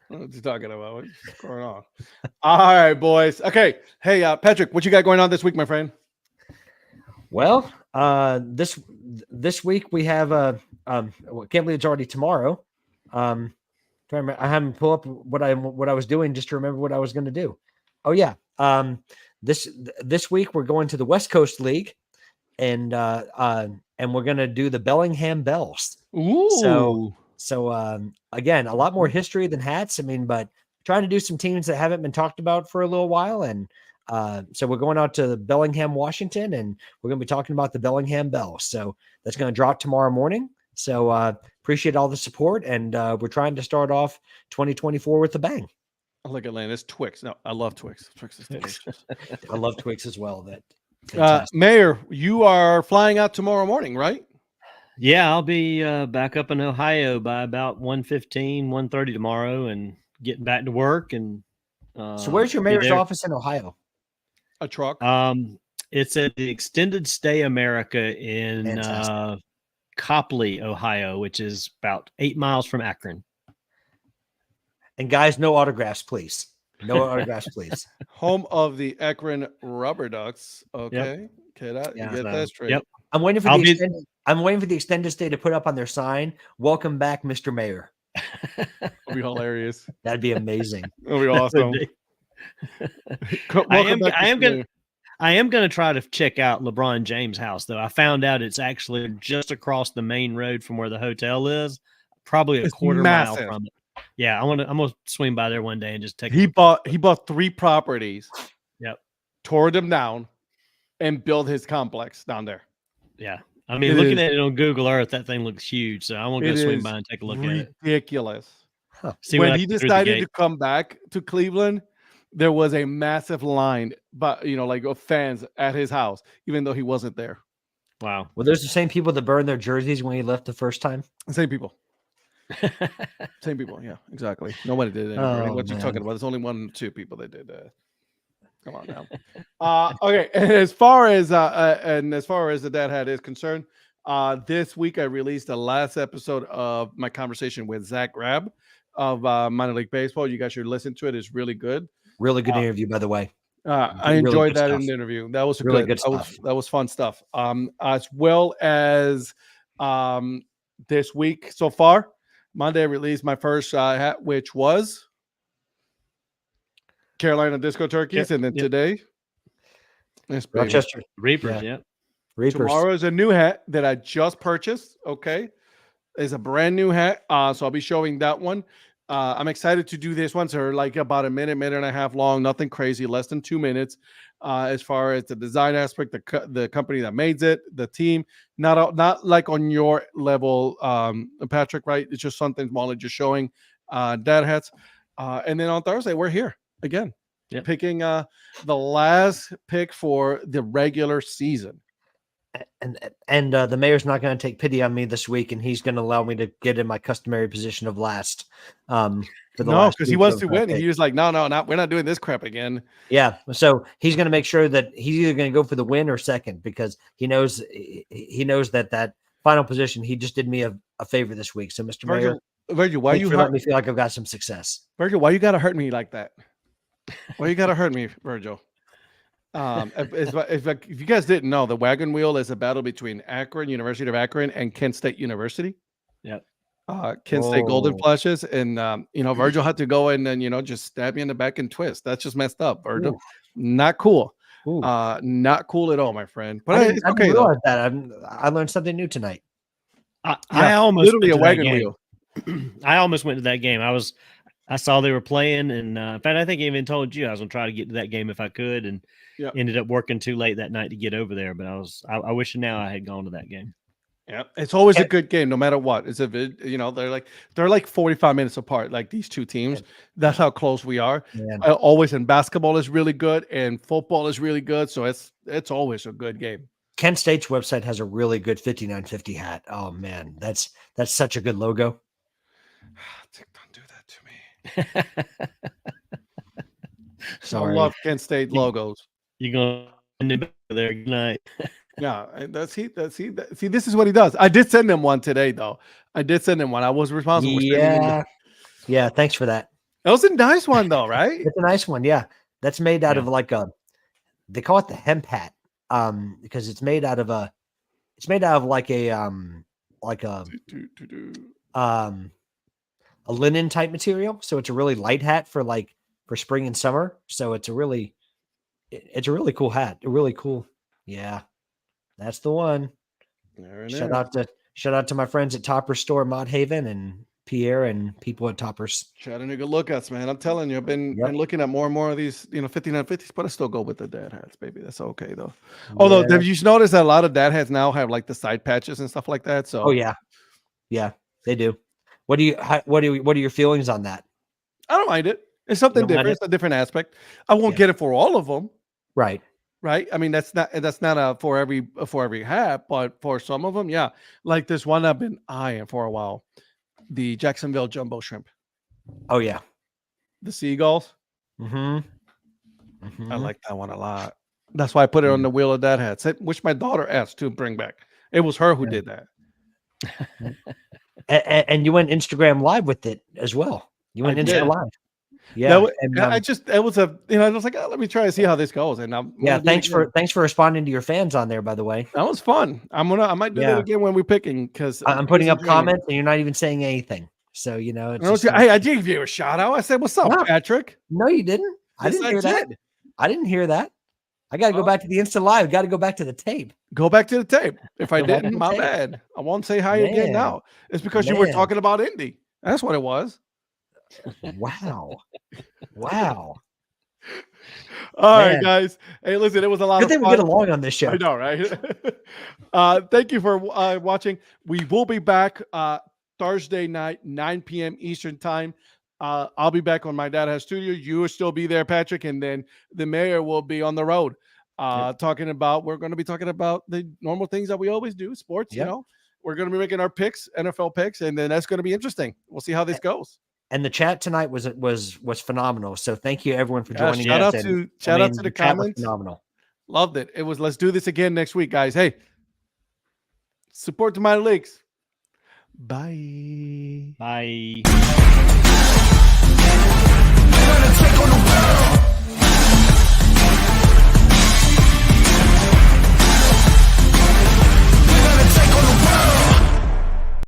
What you talking about? What's going on? All right, boys. Okay. Hey, Patrick, what you got going on this week, my friend? Well, this week we have can't believe it's already tomorrow. I haven't pulled up what I was doing just to remember what I was going to do. Oh yeah. This week we're going to the West Coast League, and we're going to do the Bellingham Bells. Ooh. So again, a lot more history than hats. I mean, but trying to do some teams that haven't been talked about for a little while, and so we're going out to Bellingham, Washington, and we're going to be talking about the Bellingham Bells. So that's going to drop tomorrow morning. So appreciate all the support, and we're trying to start off 2024 with a bang. Look at Lane. It's Twix. No, I love Twix. Twix is delicious. I love Twix as well. Mayor, you are flying out tomorrow morning, right? Yeah, I'll be back up in Ohio by about 1:15, 1:30 tomorrow, and getting back to work. And so, where's your mayor's office in Ohio? A truck. It's at the Extended Stay America in Copley, Ohio, which is about 8 miles from Akron. And guys, no autographs, please. No autographs, please. Home of the Akron Rubber Ducks. Okay. Yep. Get that straight. Yep. I'm waiting for the extended stay to put up on their sign. Welcome back, Mr. Mayor. That'd be hilarious. That'd be amazing. That'd be awesome. I am going to try to check out LeBron James' house, though. I found out it's actually just across the main road from where the hotel is, probably a quarter mile from it. Yeah, I'm gonna swing by there one day and just take. He bought 3 properties. Yep. Tore them down, and built his complex down there. Yeah, I mean, looking at it on Google Earth, that thing looks huge. So I want to go swing by and take a look at it. Ridiculous. Huh. When he decided to come back to Cleveland, there was a massive line, but of fans at his house, even though he wasn't there. Wow. Well, there's the same people that burned their jerseys when he left the first time. Same people. Same people. Yeah, exactly. Nobody did it. What you talking about? There's only 1 or 2 people that did that. Come on now. Okay. And as far as the Dad Hat is concerned, this week I released the last episode of my conversation with Zach Rabb of minor league baseball. You guys should listen to it. It's really good. Really good interview, by the way. I enjoyed that in the interview. That was really good stuff. That was fun stuff. As well as this week so far, Monday I released my first hat, which was Carolina Disco Turkeys, and then today it's Rochester Reapers. Yeah. Reapers. Tomorrow is a new hat that I just purchased. Okay, it's a brand new hat. So I'll be showing that one. I'm excited to do this one. So they're like about a minute and a half long, nothing crazy, less than 2 minutes. As far as the design aspect, the company that made it, the team, not like on your level, Patrick, right? It's just something small, just showing dad hats. And then on Thursday, we're here again, picking the last pick for the regular season. And the mayor's not going to take pity on me this week, and he's going to allow me to get in my customary position of last. Because he wants to win. He was like, no, we're not doing this crap again. Yeah, so he's going to make sure that he's either going to go for the win or second, because he knows that final position. He just did me a favor this week. So, Mr. Mayor, Virgil, why you let me feel like I've got some success? Virgil, why you got to hurt me like that? Why you got to hurt me, Virgil? If you guys didn't know, the wagon wheel is a battle between University of Akron, and Kent State University. Yep. Kent State Golden Flashes, and Virgil had to go in and just stab me in the back and twist. That's just messed up, Virgil. Ooh. Not cool. Ooh. Not cool at all, my friend. But it's okay. I realize that. I learned something new tonight. I almost literally a wagon wheel. I almost went to that game. I saw they were playing, and in fact, I think I even told you I was going to try to get to that game if I could, and ended up working too late that night to get over there. But I wish now I had gone to that game. Yeah, it's always a good game, no matter what. It's they're like 45 minutes apart, like these two teams. That's how close we are. Always in basketball is really good, and football is really good. So it's always a good game. Kent State's website has a really good 5950 hat. Oh man, that's such a good logo. Don't do that to me. Sorry. I love Kent State logos. You're going to end there. Good night. Yeah, see, this is what he does. I did send him one today, though. I did send him one. I was responsible for sending him. Yeah, thanks for that. That was a nice one, though, right? It's a nice one, yeah. That's made out of they call it the hemp hat, because it's made out of a linen type material. So it's a really light hat for spring and summer. So it's a really cool hat. Really cool. Yeah. That's the one. Shout out to my friends at Topper's store, Mod Haven, and Pierre and people at Topper's. Chattanooga lookouts, man. I'm telling you, I've been looking at more and more of these, 5950s, but I still go with the dad hats, baby. That's okay though. Although, have you noticed that a lot of dad hats now have like the side patches and stuff like that? So, yeah, they do. What are your feelings on that? I don't mind it. It's something different. It's a different aspect. I won't get it for all of them. Right. I mean, that's not for every hat, but for some of them, yeah. Like this one I've been eyeing for a while, the Jacksonville Jumbo Shrimp. Oh yeah, the seagulls. I like that one a lot. That's why I put it on the wheel of dad hats, which my daughter asked to bring back. It was her who did that. And you went Instagram live with it as well. You went Instagram live. Yeah, I was like, let me try to see how this goes. And thanks for responding to your fans on there, by the way. That was fun. I might do that again when we're picking, because I'm putting up comments and you're not even saying anything. So I gave you a shout out. I said, "What's up, Patrick?" No, you didn't. I didn't hear that. I didn't hear that. I got to go back to the Insta Live. Got to go back to the tape. Go back to the tape. If I didn't, my bad. I won't say hi again now. It's because you were talking about Indy. That's what it was. Wow. All right, guys. Hey, listen, it was a lot of fun. Good thing we get along on this show. I know, right? Thank you for watching. We will be back Thursday night, 9 p.m. Eastern time. I'll be back on my Dad Hat Studio. You will still be there, Patrick, and then the mayor will be on the road we're going to be talking about the normal things that we always do, sports. We're going to be making our picks, NFL picks, and then that's going to be interesting. We'll see how this goes. And the chat tonight was phenomenal. So thank you everyone for joining us. Shout out to the comments. Phenomenal. Loved it. Let's do this again next week, guys. Hey, support the minor leagues. Bye. Bye.